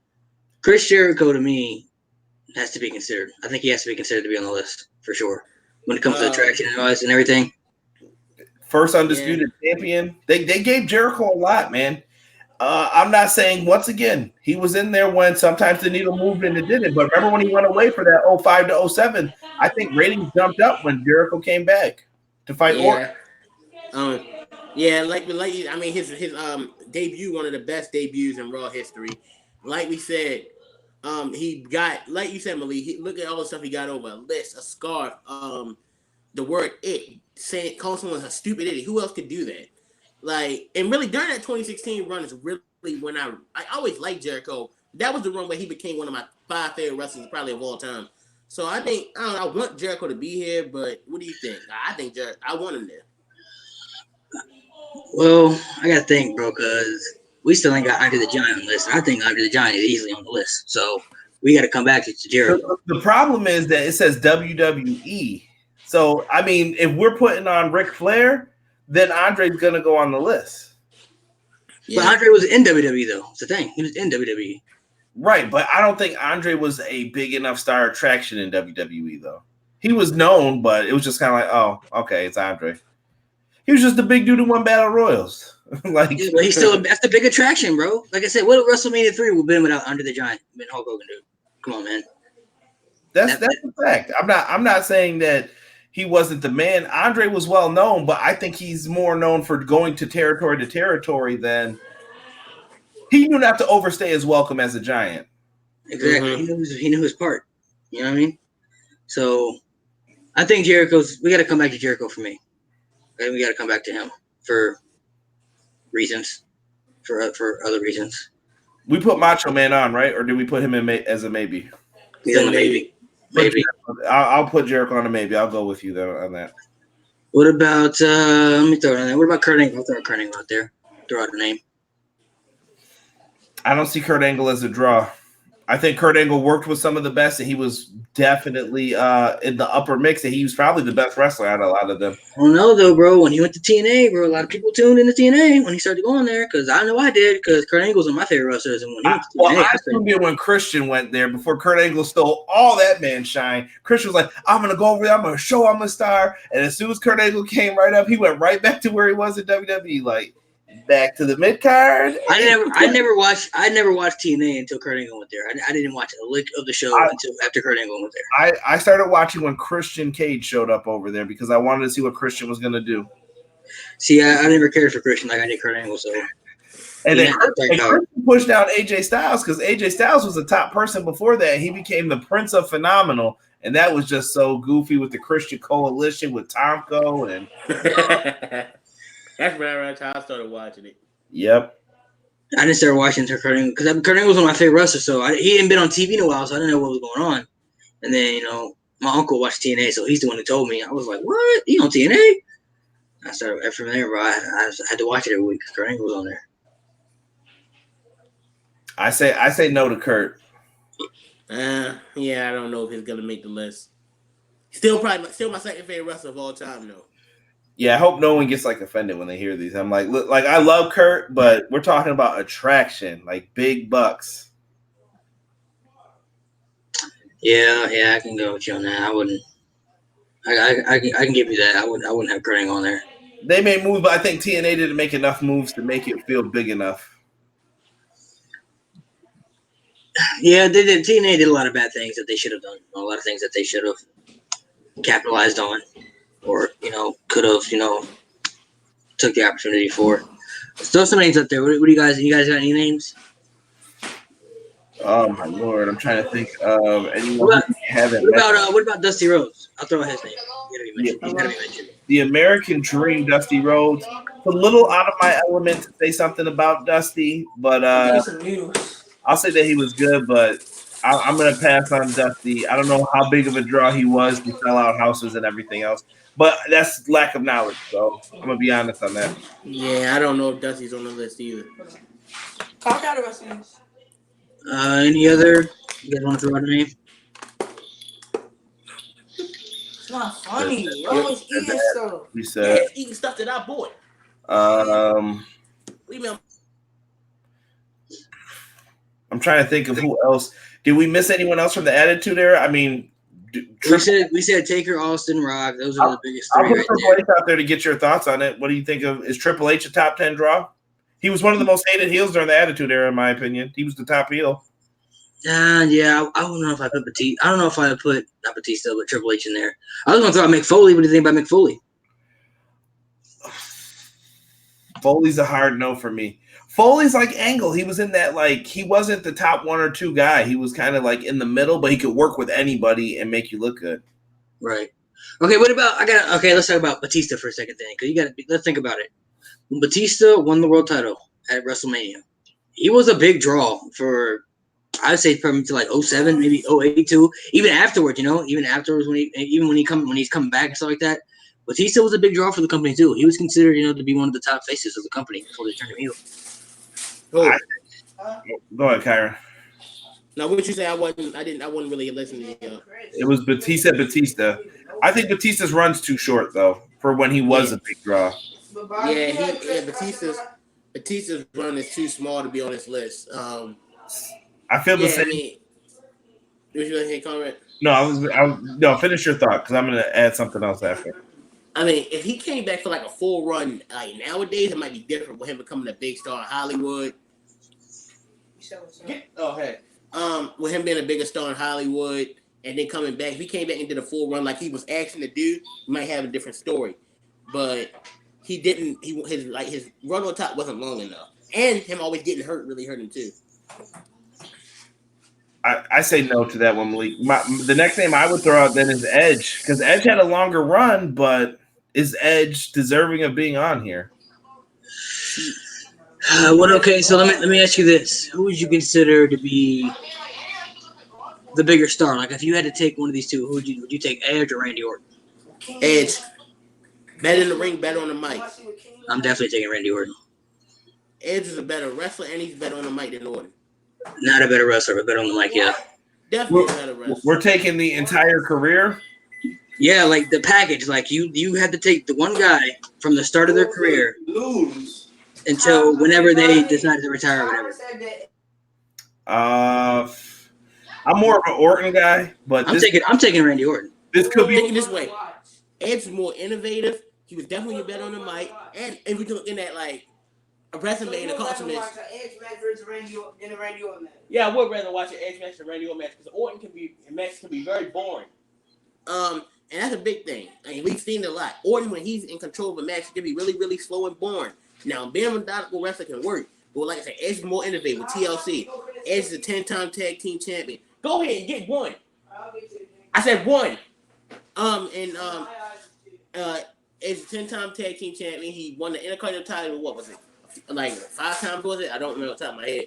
Chris Jericho, to me, has to be considered. I think he has to be considered to be on the list for sure when it comes to attraction and everything. First undisputed champion. They gave Jericho a lot, man. I'm not saying, once again, he was in there when sometimes the needle moved and it didn't. But remember when he went away for that 05 to 07, I think ratings jumped up when Jericho came back to fight Orton. His debut, one of the best debuts in Raw history. Like we said, he got, like you said, Malik, look at all the stuff he got over: a list, a scarf, the word "it," calling someone a stupid idiot. Who else could do that? Like, and really during that 2016 run is really when I always liked Jericho. That was the run where he became one of my 5 favorite wrestlers probably of all time. So I think, I want Jericho to be here, but what do you think? I think I want him there. Well, I gotta think, bro, because we still ain't got Andre the Giant on the list. I think Andre the Giant is easily on the list. So we got to come back to Jericho. The problem is that it says WWE. So, I mean, if we're putting on Ric Flair, then Andre's going to go on the list. Yeah. But Andre was in WWE, though. It's the thing. He was in WWE. Right, but I don't think Andre was a big enough star attraction in WWE, though. He was known, but it was just kind of like, oh, okay, it's Andre. He was just the big dude who won Battle Royals. Like, yeah, but he's still that's the big attraction, bro. Like I said, what WrestleMania 3 would have been without Andre the Giant? Been Hulk Hogan, dude. Come on, man. That's a fact. I'm not saying that he wasn't the man. Andre was well known, but I think he's more known for going to territory than he knew not to overstay his welcome as a Giant. Exactly. Mm-hmm. He knew his part. You know what I mean? So I think we got to come back to Jericho for me. And we got to come back to him for reasons, for other reasons. We put Macho Man on, right? Or did we put him in as a maybe? He's on a maybe. Maybe. I'll put Jericho on a maybe. I'll go with you though on that. What about let me throw it on there. What about Kurt Angle? I'll throw Kurt Angle out there. Throw out a name. I don't see Kurt Angle as a draw. I think Kurt Angle worked with some of the best, and he was definitely in the upper mix, and he was probably the best wrestler out of a lot of them. I don't know, though, bro. When he went to TNA, bro, a lot of people tuned into TNA when he started going there, because I know I did, because Kurt Angle's one of my favorite wrestlers. And when he went to TNA, I tuned in when Christian went there, before Kurt Angle stole all that man shine. Christian was like, I'm going to go over there, I'm going to show I'm a star. And as soon as Kurt Angle came right up, he went right back to where he was in WWE, like, back to the mid card. I never watched TNA until Kurt Angle went there. I didn't watch a lick of the show until after Kurt Angle went there. I started watching when Christian Cage showed up over there because I wanted to see what Christian was going to do. See, I never cared for Christian like I did Kurt Angle. So, and then Christian pushed down AJ Styles because AJ Styles was the top person before that. He became the Prince of Phenomenal, and that was just so goofy with the Christian Coalition with Tomko and. That's right how I started watching it. Yep. I didn't start watching Kurt Angle because Kurt Angle was one of my favorite wrestlers, so he hadn't been on TV in a while, so I didn't know what was going on. And then, my uncle watched TNA, so he's the one who told me. I was like, what? You on TNA? I started from there, bro. I had to watch it every week because Kurt Angle was on there. I say no to Kurt. Yeah, I don't know if he's gonna make the list. Still my second favorite wrestler of all time, though. Yeah, I hope no one gets offended when they hear these. I'm like, look, I love Kurt, but we're talking about attraction, like big bucks. Yeah, I can go with you on that. I wouldn't. I can give you that. I wouldn't have Kurt Angle on there. They made moves, but I think TNA didn't make enough moves to make it feel big enough. Yeah, they did. TNA did a lot of bad things that they should have done. A lot of things that they should have capitalized on. Or, could have, took the opportunity for. Throw some names up there. What do you guys got any names? Oh my Lord, I'm trying to think of anyone who haven't. What about Dusty Rhodes? I'll throw his name. He's gotta be mentioned. The American Dream, Dusty Rhodes. It's a little out of my element to say something about Dusty, but I'll say that he was good, but I'm gonna pass on Dusty. I don't know how big of a draw he was. He fell out houses and everything else. But that's lack of knowledge, so I'm going to be honest on that. Yeah, I don't know if Dusty's on the list either. Talk out of us, please. Any other? You guys want to throw out a name? It's not funny. You always eating stuff. We said. Yeah, eating stuff that I bought. I'm trying to think of who else. Did we miss anyone else from the Attitude Era? I mean, we said Taker, Austin, Rock. Those are the biggest three. I'll put Triple H out there to get your thoughts on it. What do you think of? Is Triple H a top 10 draw? He was one of the most hated heels during the Attitude Era, in my opinion. He was the top heel. Yeah, I don't know if I put Batista. I don't know if I put not Batista, but Triple H in there. I was going to throw out Mick Foley. What do you think about Mick Foley? Foley's a hard no for me. Foley's like Angle. He was in that, like, he wasn't the top one or two guy. He was kind of like in the middle, but he could work with anybody and make you look good. Right. Okay, let's talk about Batista for a second then, because let's think about it. When Batista won the world title at WrestleMania, he was a big draw for, I'd say probably to like 07, maybe 08 too. Even afterwards, even afterwards when he's coming back and stuff like that. Batista was a big draw for the company too. He was considered, to be one of the top faces of the company before they turned him heel. Who? Go ahead, Kyron. Now, what you say? I wasn't really listening to you. It was Batista. Batista. I think Batista's run's too short though for when he was a big draw. Yeah, Batista's run is too small to be on this list. I feel the same. I mean, what you say, Conrad? No, finish your thought because I'm gonna add something else after. I mean, if he came back for like a full run, like nowadays, it might be different with him becoming a big star in Hollywood. With him being a bigger star in Hollywood and then coming back, if he came back and did a full run like he was asking to do, he might have a different story. But he didn't. His run on top wasn't long enough, and him always getting hurt really hurt him too. I say no to that one, Malik. The next name I would throw out then is Edge because Edge had a longer run, but is Edge deserving of being on here? Okay, so let me ask you this: who would you consider to be the bigger star? Like, if you had to take one of these two, would you take Edge or Randy Orton? Edge, better in the ring, better on the mic. I'm definitely taking Randy Orton. Edge is a better wrestler, and he's better on the mic than Orton. Not a better wrestler, but better on the mic. Yeah, definitely a better wrestler. We're taking the entire career. Yeah, like the package. Like you had to take the one guy from the start of their career until whenever they decided to retire or whatever. I'm more of an Orton guy, but I'm taking Randy Orton. This could be thinking this way. Edge was more innovative. He was definitely better on the mic, and if we're looking at like a resume and accomplishments. Yeah, I would rather watch an Edge match than Randy Orton match because Orton can be very boring. And that's a big thing. I mean, we've seen it a lot. Orton, when he's in control of a match, can be really, really slow and boring. Now, being a methodical wrestler can work, but like I said, Edge is more innovative with TLC. Edge is a 10-time tag team champion. Go ahead and get one. I said one. Edge is a 10-time tag team champion. He won the Intercontinental title. What was it? Like 5 times was it? I don't remember off the top of my head.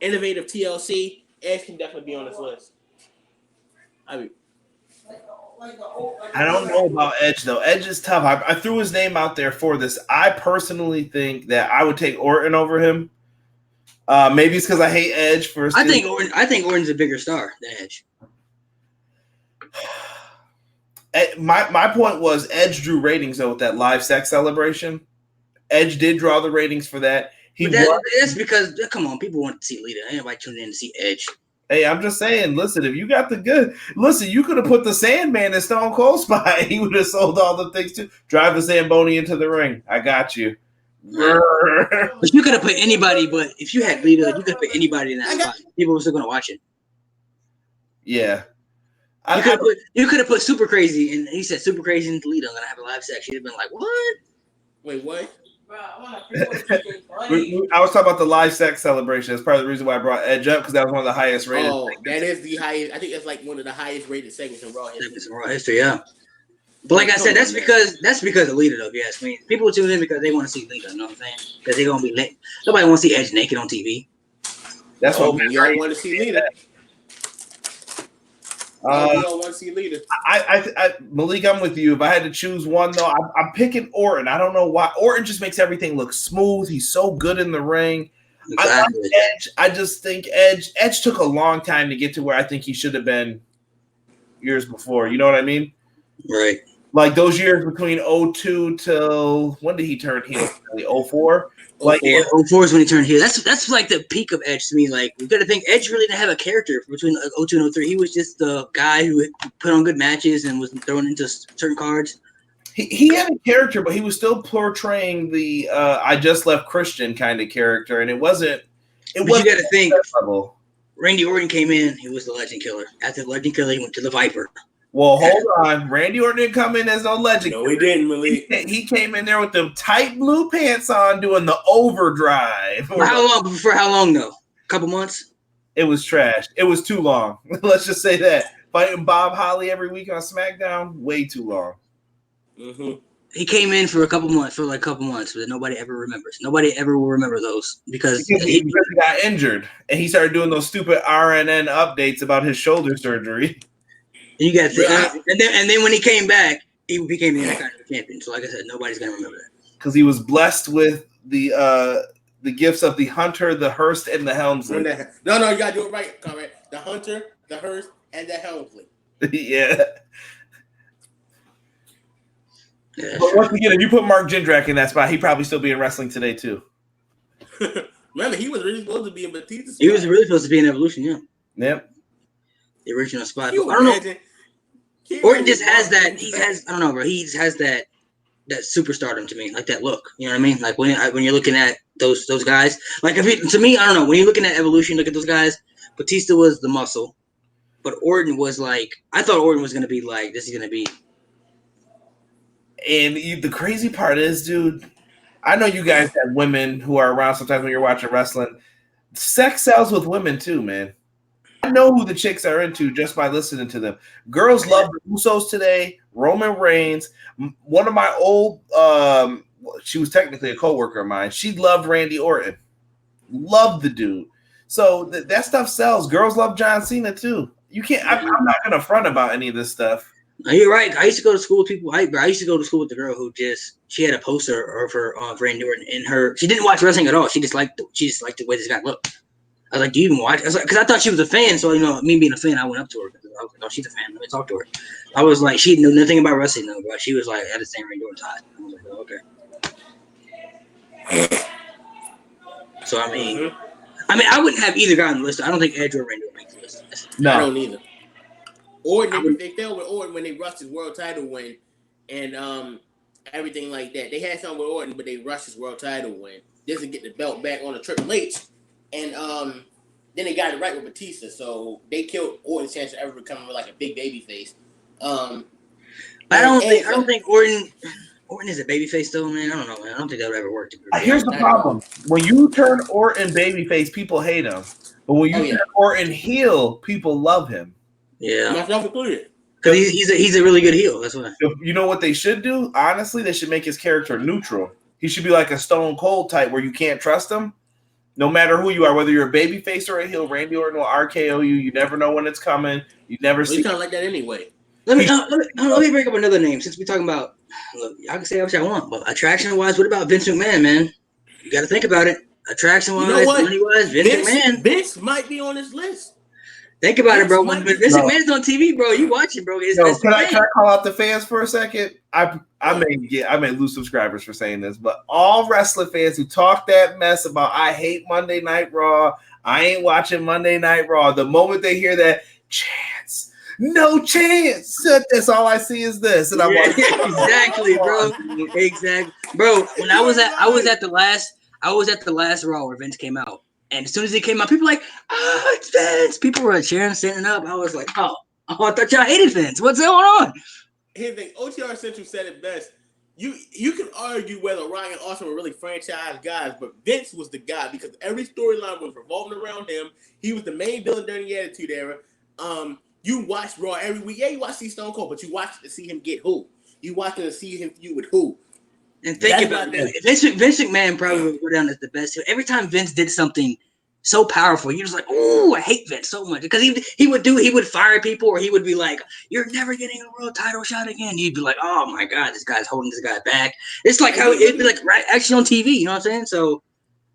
Innovative TLC. Edge can definitely be on this list. I don't know about Edge though. Edge is tough. I threw his name out there for this. I personally think that I would take Orton over him. Maybe it's because I hate Edge. I think Orton's a bigger star than Edge. My point was Edge drew ratings though with that live sex celebration. Edge did draw the ratings for that. That's because, come on, people want to see Lita. Anybody tuning in to see Edge. Hey, I'm just saying, listen, if you got you could have put the Sandman in Stone Cold spot. He would have sold all the things too. Drive the Zamboni into the ring. I got you. But you could have put anybody, but if you had Lita, you could have put anybody in that spot. People were still going to watch it. Yeah. You could have put Super Crazy, and he said Super Crazy and Lita are going to have a live sex. You'd have been like, what? Wait, what? I was talking about the live sex celebration. That's part of the reason why I brought Edge up because that was one of the highest rated. Oh, that is the highest. I think that's like one of the highest rated segments in Raw history. Yeah. But like I said, that's because of Lita, though. If you ask me, people tune in because they want to see Lita. You know what I'm saying? Because they're gonna be lit. Nobody wants to see Edge naked on TV. That's what y'all want to see Lita. You don't want to see Lita. I Malik, I'm with you. If I had to choose one, though, I'm picking Orton. I don't know why. Orton just makes everything look smooth. He's so good in the ring. Exactly. I like Edge. I just think Edge took a long time to get to where I think he should have been years before. You know what I mean? Right. Like those years between 2002 till when did he turn heel? 2004? Like 04 is when he turned heel. That's like the peak of Edge to me. Like you got to think Edge really didn't have a character between 02 and 03. He was just the guy who put on good matches and was thrown into certain cards. He had a character, but he was still portraying the I just left Christian kind of character, and it wasn't. You got to think. Randy Orton came in. He was the Legend Killer. After the Legend Killer, he went to the Viper. Well, hold on. Randy Orton didn't come in as no legend. No, he didn't, really. He came in there with them tight blue pants on doing the overdrive. For how long, though? A couple months? It was trash. It was too long. Let's just say that. Fighting Bob Holly every week on SmackDown, way too long. Mm-hmm. He came in for a couple months, but nobody ever remembers. Nobody ever will remember those because he got injured. And he started doing those stupid RNN updates about his shoulder surgery. You got and then when he came back, he became the Intercontinental champion. So like I said, nobody's gonna remember that because he was blessed with the the gifts of the Hunter, the Hearst, and the Helmsley. No, you gotta do it right, Conrad. The Hunter, the Hearst, and the Helmsley. Yeah. But once again, if you put Mark Jindrak in that spot, he'd probably still be in wrestling today too. Remember, he was really supposed to be in Batista's spot. He was really supposed to be in Evolution, yeah. Yep. The original spot. You I don't know. imagine- Orton just has that. He has. I don't know, bro. He just has that superstardom to me, like that look. You know what I mean? Like when you're looking at those guys. Like to me, I don't know. When you're looking at Evolution, look at those guys. Batista was the muscle, but Orton was like. I thought Orton was gonna be like this. Is gonna be. And the crazy part is, dude, I know you guys have women who are around sometimes when you're watching wrestling. Sex sells with women too, man. I know who the chicks are into just by listening to them. Girls love the Usos today, Roman Reigns. One of my old, she was technically a coworker of mine. She loved Randy Orton. Loved the dude. So that stuff sells. Girls love John Cena too. You can't. I'm not gonna front about any of this stuff. No, you're right. I used to go to school with people. I used to go to school with the girl who she had a poster of her Randy Orton in her. She didn't watch wrestling at all. She just liked the way this guy looked. I was like, "Do you even watch?" I was like, because I thought she was a fan. So me being a fan, I went up to her. I was like, "Oh, she's a fan. Let me talk to her." I was like, she knew nothing about wrestling though, bro. She was like, "I had the same Randy Orton tie." I was like, "Oh, okay." So I mean, I wouldn't have either guy on the list. I don't think Edge or Randy Orton makes the list. No, I don't either. Orton, they fell with Orton when they rushed his world title win, and everything like that. They had something with Orton, but they rushed his world title win. Doesn't get the belt back on the Triple H, and then they got it right with Batista. So they killed Orton's chance of ever becoming like a big baby face. I don't think Orton is a babyface though, man. I don't know, man. I don't think that would ever work. Here's the problem: when you turn Orton babyface, people hate him. But when you turn Orton heel, people love him. Yeah, myself included. Because he's a really good heel. That's why. You know what they should do? Honestly, they should make his character neutral. He should be like a Stone Cold type where you can't trust him. No matter who you are, whether you're a babyface or a heel, Randy Orton will RKO you. You never know when it's coming. You never see. He's kind of like that anyway. Let me bring up another name since we're talking about. Look, I can say what I want, but attraction-wise, what about Vince McMahon, man? You got to think about it. Attraction-wise, money-wise, Vince McMahon. Vince might be on this list. Think about it, bro. When Vince McMahon's on TV, bro, you watch it, bro. Can I call out the fans for a second? I may lose subscribers for saying this, but all wrestling fans who talk that mess about I hate Monday Night Raw, I ain't watching Monday Night Raw. The moment they hear that chance, no chance, that's all I see is this, and I'm like, exactly, bro, exactly, bro. When I was at the last Raw where Vince came out. And as soon as he came out, people were like, "Oh, it's Vince!" People were cheering, standing up. I was like, "Oh, I thought y'all hated Vince. What's going on?" Here's the thing: OTR Central said it best. You can argue whether Ryan and Austin were really franchise guys, but Vince was the guy because every storyline was revolving around him. He was the main villain during the Attitude Era. You watched Raw every week. Yeah, you watched see Stone Cold, but you watched to see him get who? You watched to see him feud with who? And think about that. Vince McMahon probably would go down as the best. Every time Vince did something so powerful, you're just like, "Oh, I hate Vince so much." Because he would fire people, or he would be like, "You're never getting a world title shot again." You'd be like, "Oh my God, this guy's holding this guy back." It's like how it'd be like actually on TV. You know what I'm saying? So,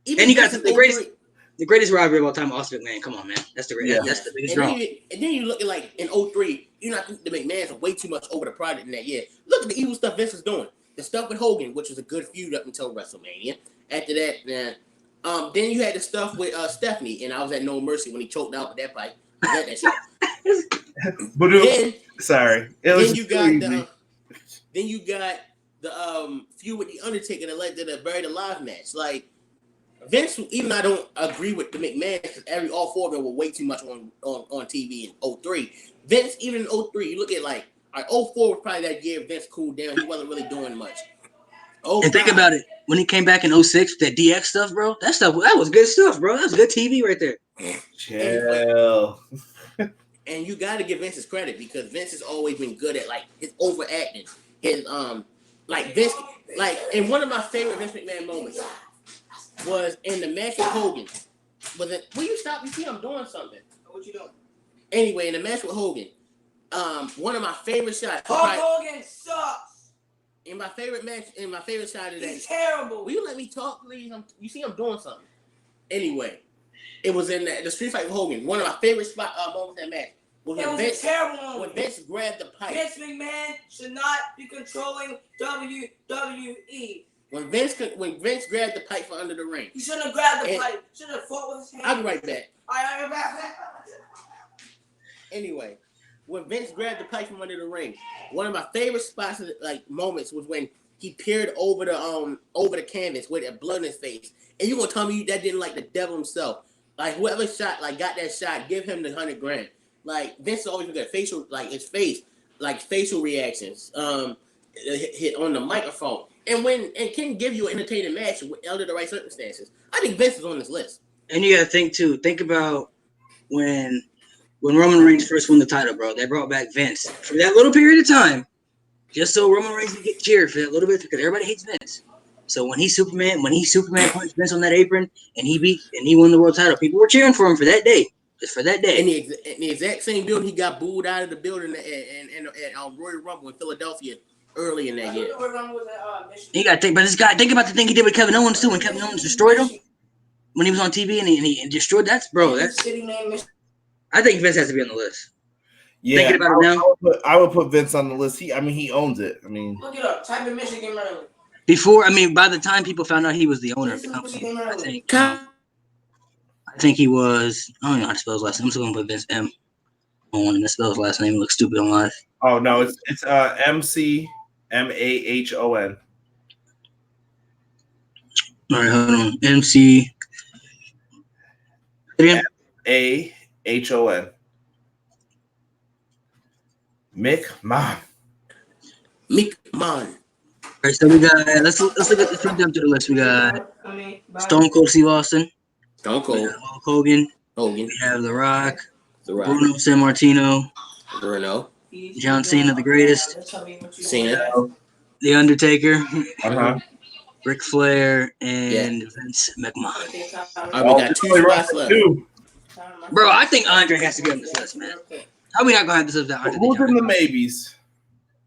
and you got the greatest rivalry of all time, Austin McMahon. Come on, man, that's the greatest. That's the biggest draw. And then you look at like in 2003, you know, the McMahons are way too much over the product in that year. Look at the evil stuff Vince was doing. The stuff with Hogan, which was a good feud up until WrestleMania. After that, then you had the stuff with Stephanie, and I was at No Mercy when he choked out with that pipe. That shit. Then you got the feud with the Undertaker that led to the Buried Alive match. Like Vince, even I don't agree with the McMahon because all four of them were way too much on TV in 2003. Vince, even in 2003, you look at like. 2004 was probably that year Vince cooled down. He wasn't really doing much. And think about it. When he came back in 2006, that DX stuff, bro, that was good stuff, bro. That was good TV right there. Chill. And you got to give Vince his credit because Vince has always been good at like his overacting. His like Vince, like, and one of my favorite Vince McMahon moments was in the match with Hogan. Will you stop? You see I'm doing something. What you doing? Anyway, in the match with Hogan. One of my favorite shots. Hulk Hogan sucks. in my favorite match, in my favorite side of that. He's terrible. Will you let me talk, please? You see, I'm doing something. Anyway, it was in the street fight with Hogan. One of my favorite moments in that match was It when was Vince, a terrible moment. when Vince grabbed the pipe. Vince McMahon should not be controlling WWE. When Vince grabbed the pipe from under the ring. He shouldn't have grabbed the pipe. Should have fought with his hand. I'll be right back. I'll be right back. Anyway, when Vince grabbed the pipe from under the ring, one of my favorite spots, like moments, was when he peered over the canvas with a blood in his face. And you gonna tell me that didn't like the devil himself? Like whoever shot, like got that shot, give him the $100 grand. Like Vince always got facial, like his face, like facial reactions, hit on the microphone. And can give you an entertaining match under the right circumstances. I think Vince is on this list. And you gotta think too. Think about when Roman Reigns first won the title, bro. They brought back Vince for that little period of time, just so Roman Reigns could get cheered for that little bit because everybody hates Vince. So when he Superman punched Vince on that apron and he won the world title, people were cheering for him for that day, just for that day. In the exact same building, he got booed out of the building at Royal Rumble in Philadelphia early in that year. You got to think about this guy. Think about the thing he did with Kevin Owens too. When Kevin Owens destroyed him when he was on TV and he destroyed that, bro. I think Vince has to be on the list. Yeah, thinking about it now, I would put Vince on the list. He owns it. I mean, look it up. Type in Michigan, Maryland. By the time people found out he was the owner of the company, I think he was. I don't know how to spell his last name. I'm still gonna put Vince M. on and spell his last name. It looks stupid on live. Oh no, it's MCMAHON. All right, hold on. MC. AHON. McMahon. McMahon. All right, so we got let's look at jump to the list. We got Stone Cold Steve Austin, Stone Cold, Hulk Hogan. We have The Rock, Bruno Sammartino, John Cena, the greatest, Cena, The Undertaker, Ric Flair, and Vince McMahon. We got 2 spots left. Bro, I think Andre has to be on this list, man. How are we not gonna have this list without Andre? Who's in the maybes?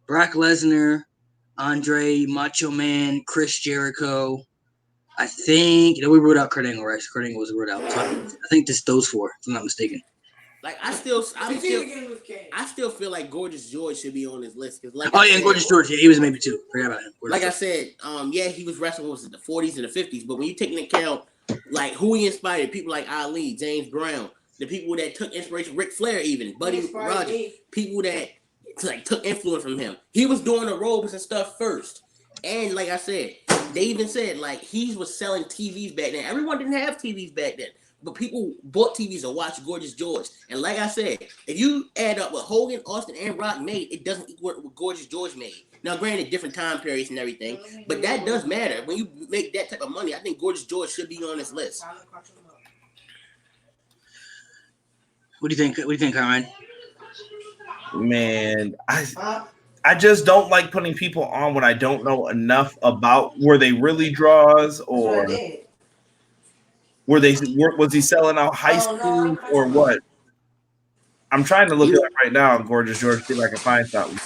Brock Lesnar, Andre, Macho Man, Chris Jericho. I think we ruled out Kurt Angle, right? Kurt Angle was ruled out. So I think those 4, if I'm not mistaken. Like I still feel like Gorgeous George should be on this list because and Gorgeous George, he was maybe 2. Forgot about him. I said, he was wrestling in the 40s and the 50s, but when you take into account like who he inspired, people like Ali, James Brown, the people that took inspiration, Ric Flair, even Buddy Rogers, people that took influence from him. He was doing the robes and stuff first, and like I said, they even said like he was selling TVs back then. Everyone didn't have TVs back then. But people bought TVs to watch Gorgeous George. And like I said, if you add up what Hogan, Austin, and Rock made, it doesn't equal what Gorgeous George made. Now, granted, different time periods and everything, but that does matter. When you make that type of money, I think Gorgeous George should be on this list. What do you think, Conrad? Man, I just don't like putting people on when I don't know enough about were they really draws or was he selling out high school or what? I'm trying to look it up right now on Gorgeous George, see if I can find something.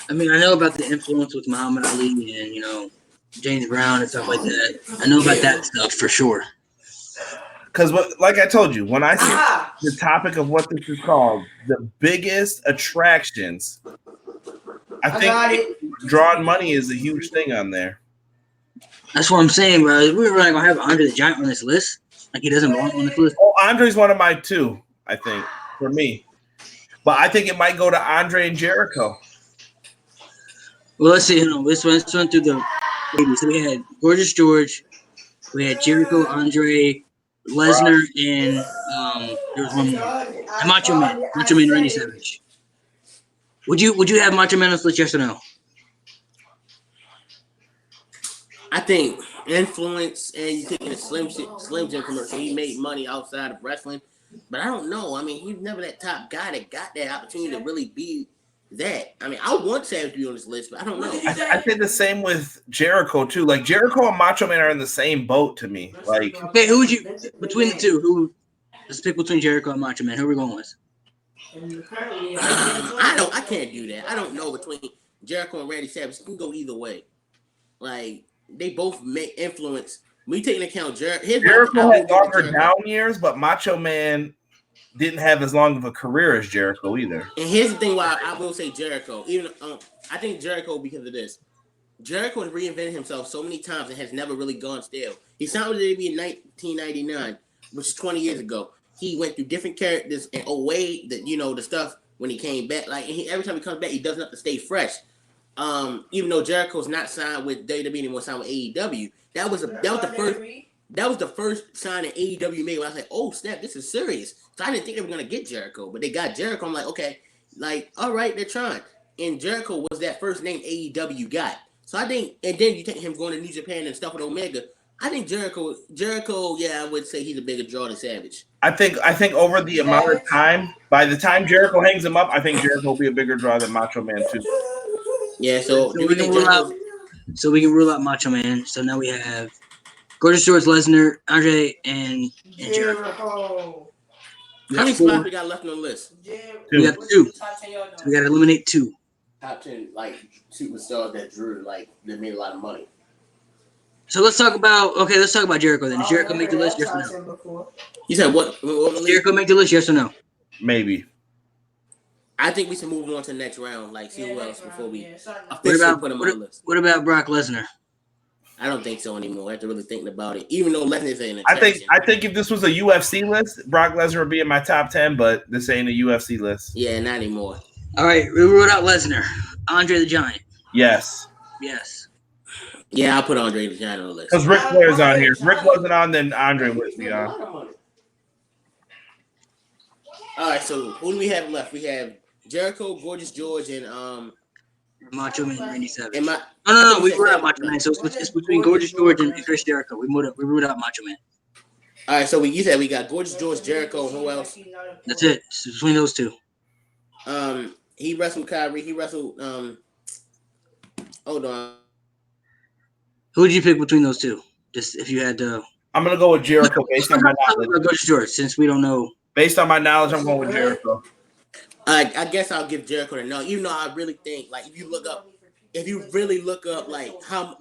I mean, I know about the influence with Muhammad Ali and, James Brown and stuff like that. I know about that stuff for sure. Because, like I told you, when I see the topic of what this is called, the biggest attractions, I think drawing money is a huge thing on there. That's what I'm saying, bro. We're really going to have Andre the Giant on this list. Like, he doesn't belong on this list. Oh, Andre's one of my 2, I think, for me. But I think it might go to Andre and Jericho. Well, let's see. Let's run through the babies. So we had Gorgeous George. We had Jericho, Andre, Lesnar, and there was one more. And Macho Man. Macho Man, Randy Savage. Would you have Macho Man on this list, yes or no? I think influence, and you taking a Slim Jim commercial, he made money outside of wrestling. But I don't know. I mean, he's never that top guy that got that opportunity to really be that. I mean, I want Savage to be on this list, but I don't know. I think the same with Jericho too. Like Jericho and Macho Man are in the same boat to me. Like, okay, who would you between the 2? Let's pick between Jericho and Macho Man. Who are we going with? I can't do that. I don't know between Jericho and Randy Savage, it can go either way. Like they both make influence. When you take into account Jericho had longer down years, but Macho Man didn't have as long of a career as Jericho either. And here's the thing why I will say Jericho. Even I think Jericho because of this. Jericho has reinvented himself so many times and has never really gone stale. He signed with WWE in 1999, which is 20 years ago. He went through different characters and away the stuff when he came back. Like every time he comes back, he doesn't have to stay fresh. Even though Jericho's not signed with WWE anymore, signed with AEW. That was the first sign that AEW made where I was like, oh snap, this is serious. So I didn't think they were gonna get Jericho, but they got Jericho. I'm like, okay, like all right, they're trying. And Jericho was that first name AEW got. So I think, and then you take him going to New Japan and stuff with Omega. I think Jericho, yeah, I would say he's a bigger draw than Savage. I think over the amount of time, by the time Jericho hangs him up, I think Jericho will be a bigger draw than Macho Man too. Yeah, so we can rule out Macho Man. So now we have Gorgeous George, Lesnar, Andre, and Jericho. How many spots we got left on the list? We got 2. So we got to eliminate 2. Top 10, like superstars that made a lot of money. So let's talk about Jericho then. Did Jericho make the list? Yes or no? You said what? Did Jericho make the list? Yes or no? Maybe. I think we should move on to the next round. Like see who else before we officially put him on the list. What about Brock Lesnar? I don't think so anymore. I have to really think about it. Even though Lesnar's in it. I think if this was a UFC list, Brock Lesnar would be in my top 10, but this ain't a UFC list. Yeah, not anymore. All right, we ruled out Lesnar. Andre the Giant. Yes. Yeah, I'll put Andre the Giant on the list. Because Ric Flair's on here. If Rick wasn't on, then Andre would be on. All right, so who do we have left? We have Jericho, Gorgeous George, and Macho Man, Randy Savage. No, we ruled out Macho Man. So it's between Gorgeous George and Chris Jericho. We ruled out Macho Man. All right, so you said we got Gorgeous George, Jericho, and who else? That's it. It's between those 2. He wrestled Kyrie. He wrestled. Hold on. Who did you pick between those 2? Just if you had to. I'm gonna go with Jericho based on my knowledge. Gorgeous George, since we don't know. Based on my knowledge, I'm going with Jericho. I guess I'll give Jericho the no. Even though I really think, like, if you really look up, like,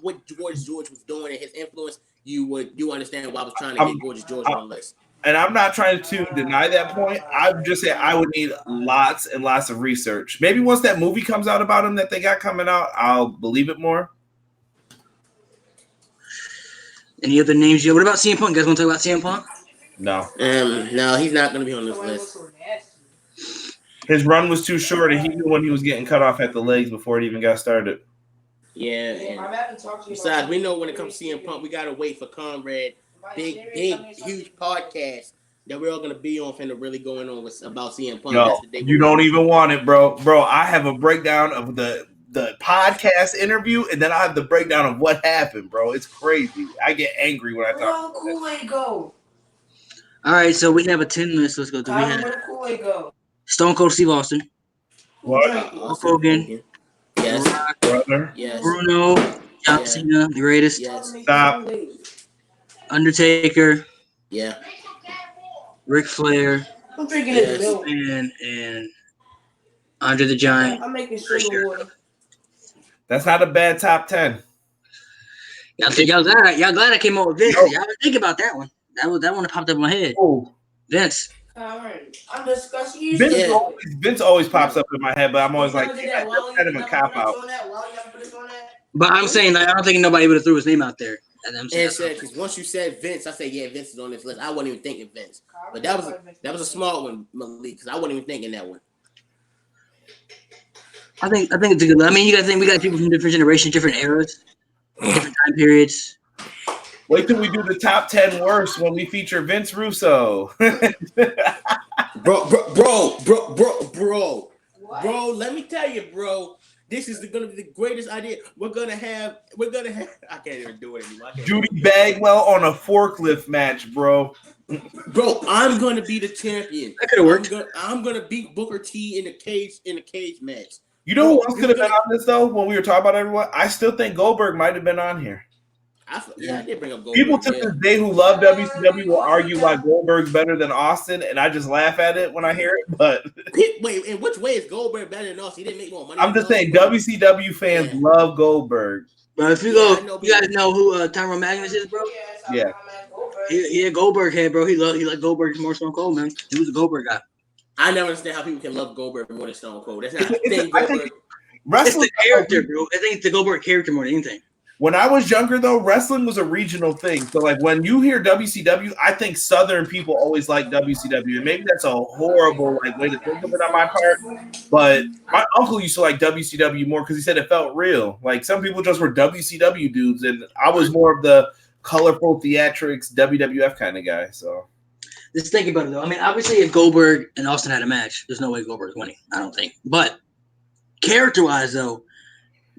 what Gorgeous George was doing and his influence, you understand why I was trying to get Gorgeous George on the list. And I'm not trying to deny that point. I'm just saying I would need lots and lots of research. Maybe once that movie comes out about him that they got coming out, I'll believe it more. Any other names? What about CM Punk? You guys want to talk about CM Punk? No. No, he's not going to be on this list. His run was too short, and he knew when he was getting cut off at the legs before it even got started. Yeah. And besides, we know when it comes to CM Punk, we got to wait for Conrad. Big, huge podcast that we're all going to be on finna really going on about CM Punk. Yo, you don't even want it, bro. Bro, I have a breakdown of the podcast interview, and then I have the breakdown of what happened, bro. It's crazy. I get angry when I talk. Where Kool-Aid go? All right, so we have a 10 list. Let's go through. We have Kool-Aid go? Stone Cold Steve Austin. What? Hulk Hogan. Yes. Rock, Brother. Yes. Bruno. John Cena, the greatest. Yes. Stop. Undertaker. Yeah. Ric Flair. I'm drinking this milk. And Andre the Giant. I'm making sugar water. That's not a bad top 10. Y'all glad I came up with Vince. Y'all didn't think about that one. That one that popped up in my head. Oh. Vince. All right. I'm discussing. Vince always pops up in my head, but I'm always like, that's kind of a cop out. But I'm saying, like, I don't think nobody would have threw his name out there. And I'm saying, because once you said Vince, I said, yeah, Vince is on this list. I wasn't even thinking Vince. But that was a small one, Malik, because I wasn't even thinking that one. I think it's a good. I mean, you guys think we got people from different generations, different eras, different time periods. Wait till we do the top 10 worst when we feature Vince Russo. Bro, let me tell you, bro. This is gonna be the greatest idea. We're gonna have. I can't even do it anymore. Judy Bagwell on a forklift match, bro. Bro, I'm gonna be the champion. That could have worked. I'm gonna beat Booker T in the cage match. You know who else could have been on this though? When we were talking about everyone, I still think Goldberg might have been on here. I did bring up Goldberg. People to this day who love WCW will argue why Goldberg's better than Austin, and I just laugh at it when I hear it. But wait, in which way is Goldberg better than Austin? He didn't make more money. I'm just saying, WCW fans love Goldberg. But if you you guys know who Tyrone Magnus is, bro? Yeah. He a Goldberg head, bro. He liked Goldberg more Stone Cold, man. He was a Goldberg guy. I never understand how people can love Goldberg more than Stone Cold. That's not a thing. I think wrestling, it's the character, bro. I think it's the Goldberg character more than anything. When I was younger, though, wrestling was a regional thing. So, like, when you hear WCW, I think Southern people always like WCW. And maybe that's a horrible way to think of it on my part. But my uncle used to like WCW more because he said it felt real. Like, some people just were WCW dudes, and I was more of the colorful theatrics WWF kind of guy. So, just think about it, though. I mean, obviously, if Goldberg and Austin had a match, there's no way Goldberg's winning. I don't think. But character-wise, though,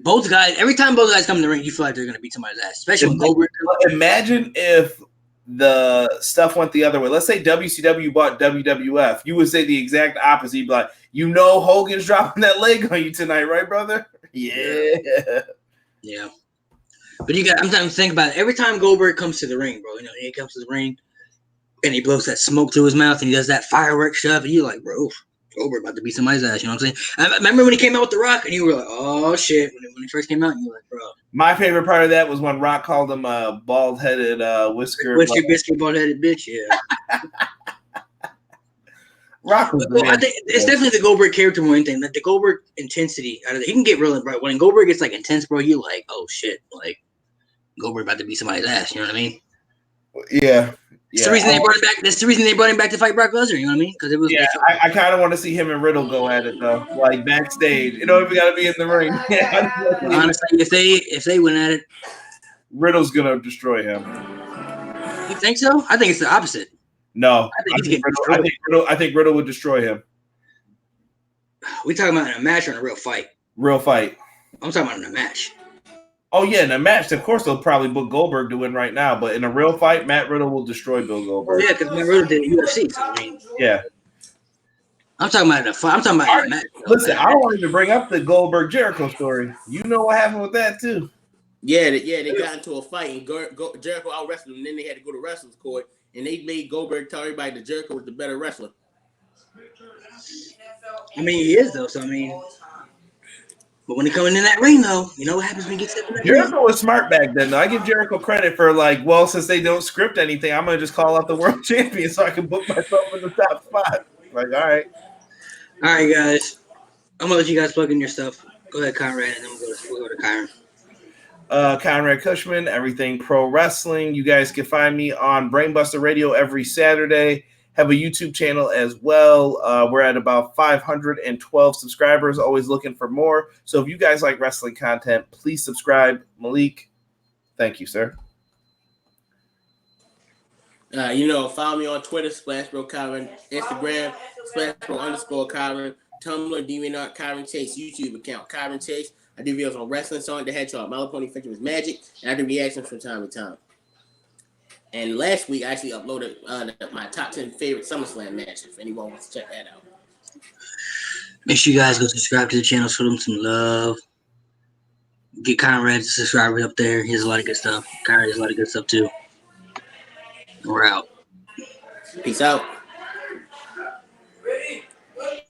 both guys, every time both guys come in the ring, you feel like they're going to beat somebody's ass, especially when Goldberg. Imagine if the stuff went the other way. Let's say WCW bought WWF. You would say the exact opposite. You'd be like, Hogan's dropping that leg on you tonight, right, brother? Yeah. Yeah. But I'm trying to think about it. Every time Goldberg comes to the ring, bro, he comes to the ring and he blows that smoke through his mouth and he does that fireworks stuff, and you're like, bro, Goldberg about to beat somebody's ass, you know what I'm saying? I remember when he came out with The Rock, and you were like, oh, shit. When he first came out, you were like, bro. My favorite part of that was when Rock called him a bald-headed whisker. Biscuit, bald-headed bitch, yeah. Rock was I think it's definitely the Goldberg character more than anything. Like, the Goldberg intensity, he can get really bright. When Goldberg gets, intense, bro, you're like, oh, shit. Goldberg about to beat somebody's ass, you know what I mean? Yeah. That's the reason they brought him back. That's the reason they brought him back to fight Brock Lesnar. You know what I mean? Because it was. Yeah, I kind of want to see him and Riddle go at it though, backstage. You know, if we got to be in the ring. Honestly, if they went at it, Riddle's gonna destroy him. You think so? I think it's the opposite. No, I think Riddle would destroy him. We talking about in a match or in a real fight? Real fight. I'm talking about in a match. Oh, yeah, in a match, of course, they'll probably book Goldberg to win right now. But in a real fight, Matt Riddle will destroy Bill Goldberg. Yeah, because Matt Riddle did UFC. So, I mean, yeah. I'm talking about in a fight. I'm talking about in a match. Listen, I don't want to bring up the Goldberg-Jericho story. You know what happened with that, too. Yeah, they got into a fight, and Jericho out-wrestled him, and then they had to go to wrestler's court, and they made Goldberg tell everybody that Jericho was the better wrestler. I mean, he is, though, so, I mean... But when he coming in that ring, though, you know what happens when he gets in that Jericho was smart back then, though. I give Jericho credit for, since they don't script anything, I'm going to just call out the world champion so I can book myself in the top spot. All right. All right, guys. I'm going to let you guys plug in your stuff. Go ahead, Conrad, and then we'll go to Kyron. Conrad Cushman, Everything Pro Wrestling. You guys can find me on Brainbuster Radio every Saturday. Have a YouTube channel as well. We're at about 512 subscribers, always looking for more. So if you guys like wrestling content, please subscribe. Malik, thank you, sir. Follow me on Twitter, SplashBro Kyron, Instagram, SplashBro_Kyron, Tumblr, DeviantArt, Kyron Chase, YouTube account, Kyron Chase. I do videos on wrestling, Sonic the Hedgehog, My Little Pony Adventure with Magic, and I do reactions from time to time. And last week, I actually uploaded my top 10 favorite SummerSlam matches. If anyone wants to check that out. Make sure you guys go subscribe to the channel. Show them some love. Get Conrad subscribers up there. He has a lot of good stuff. Conrad has a lot of good stuff, too. We're out. Peace out.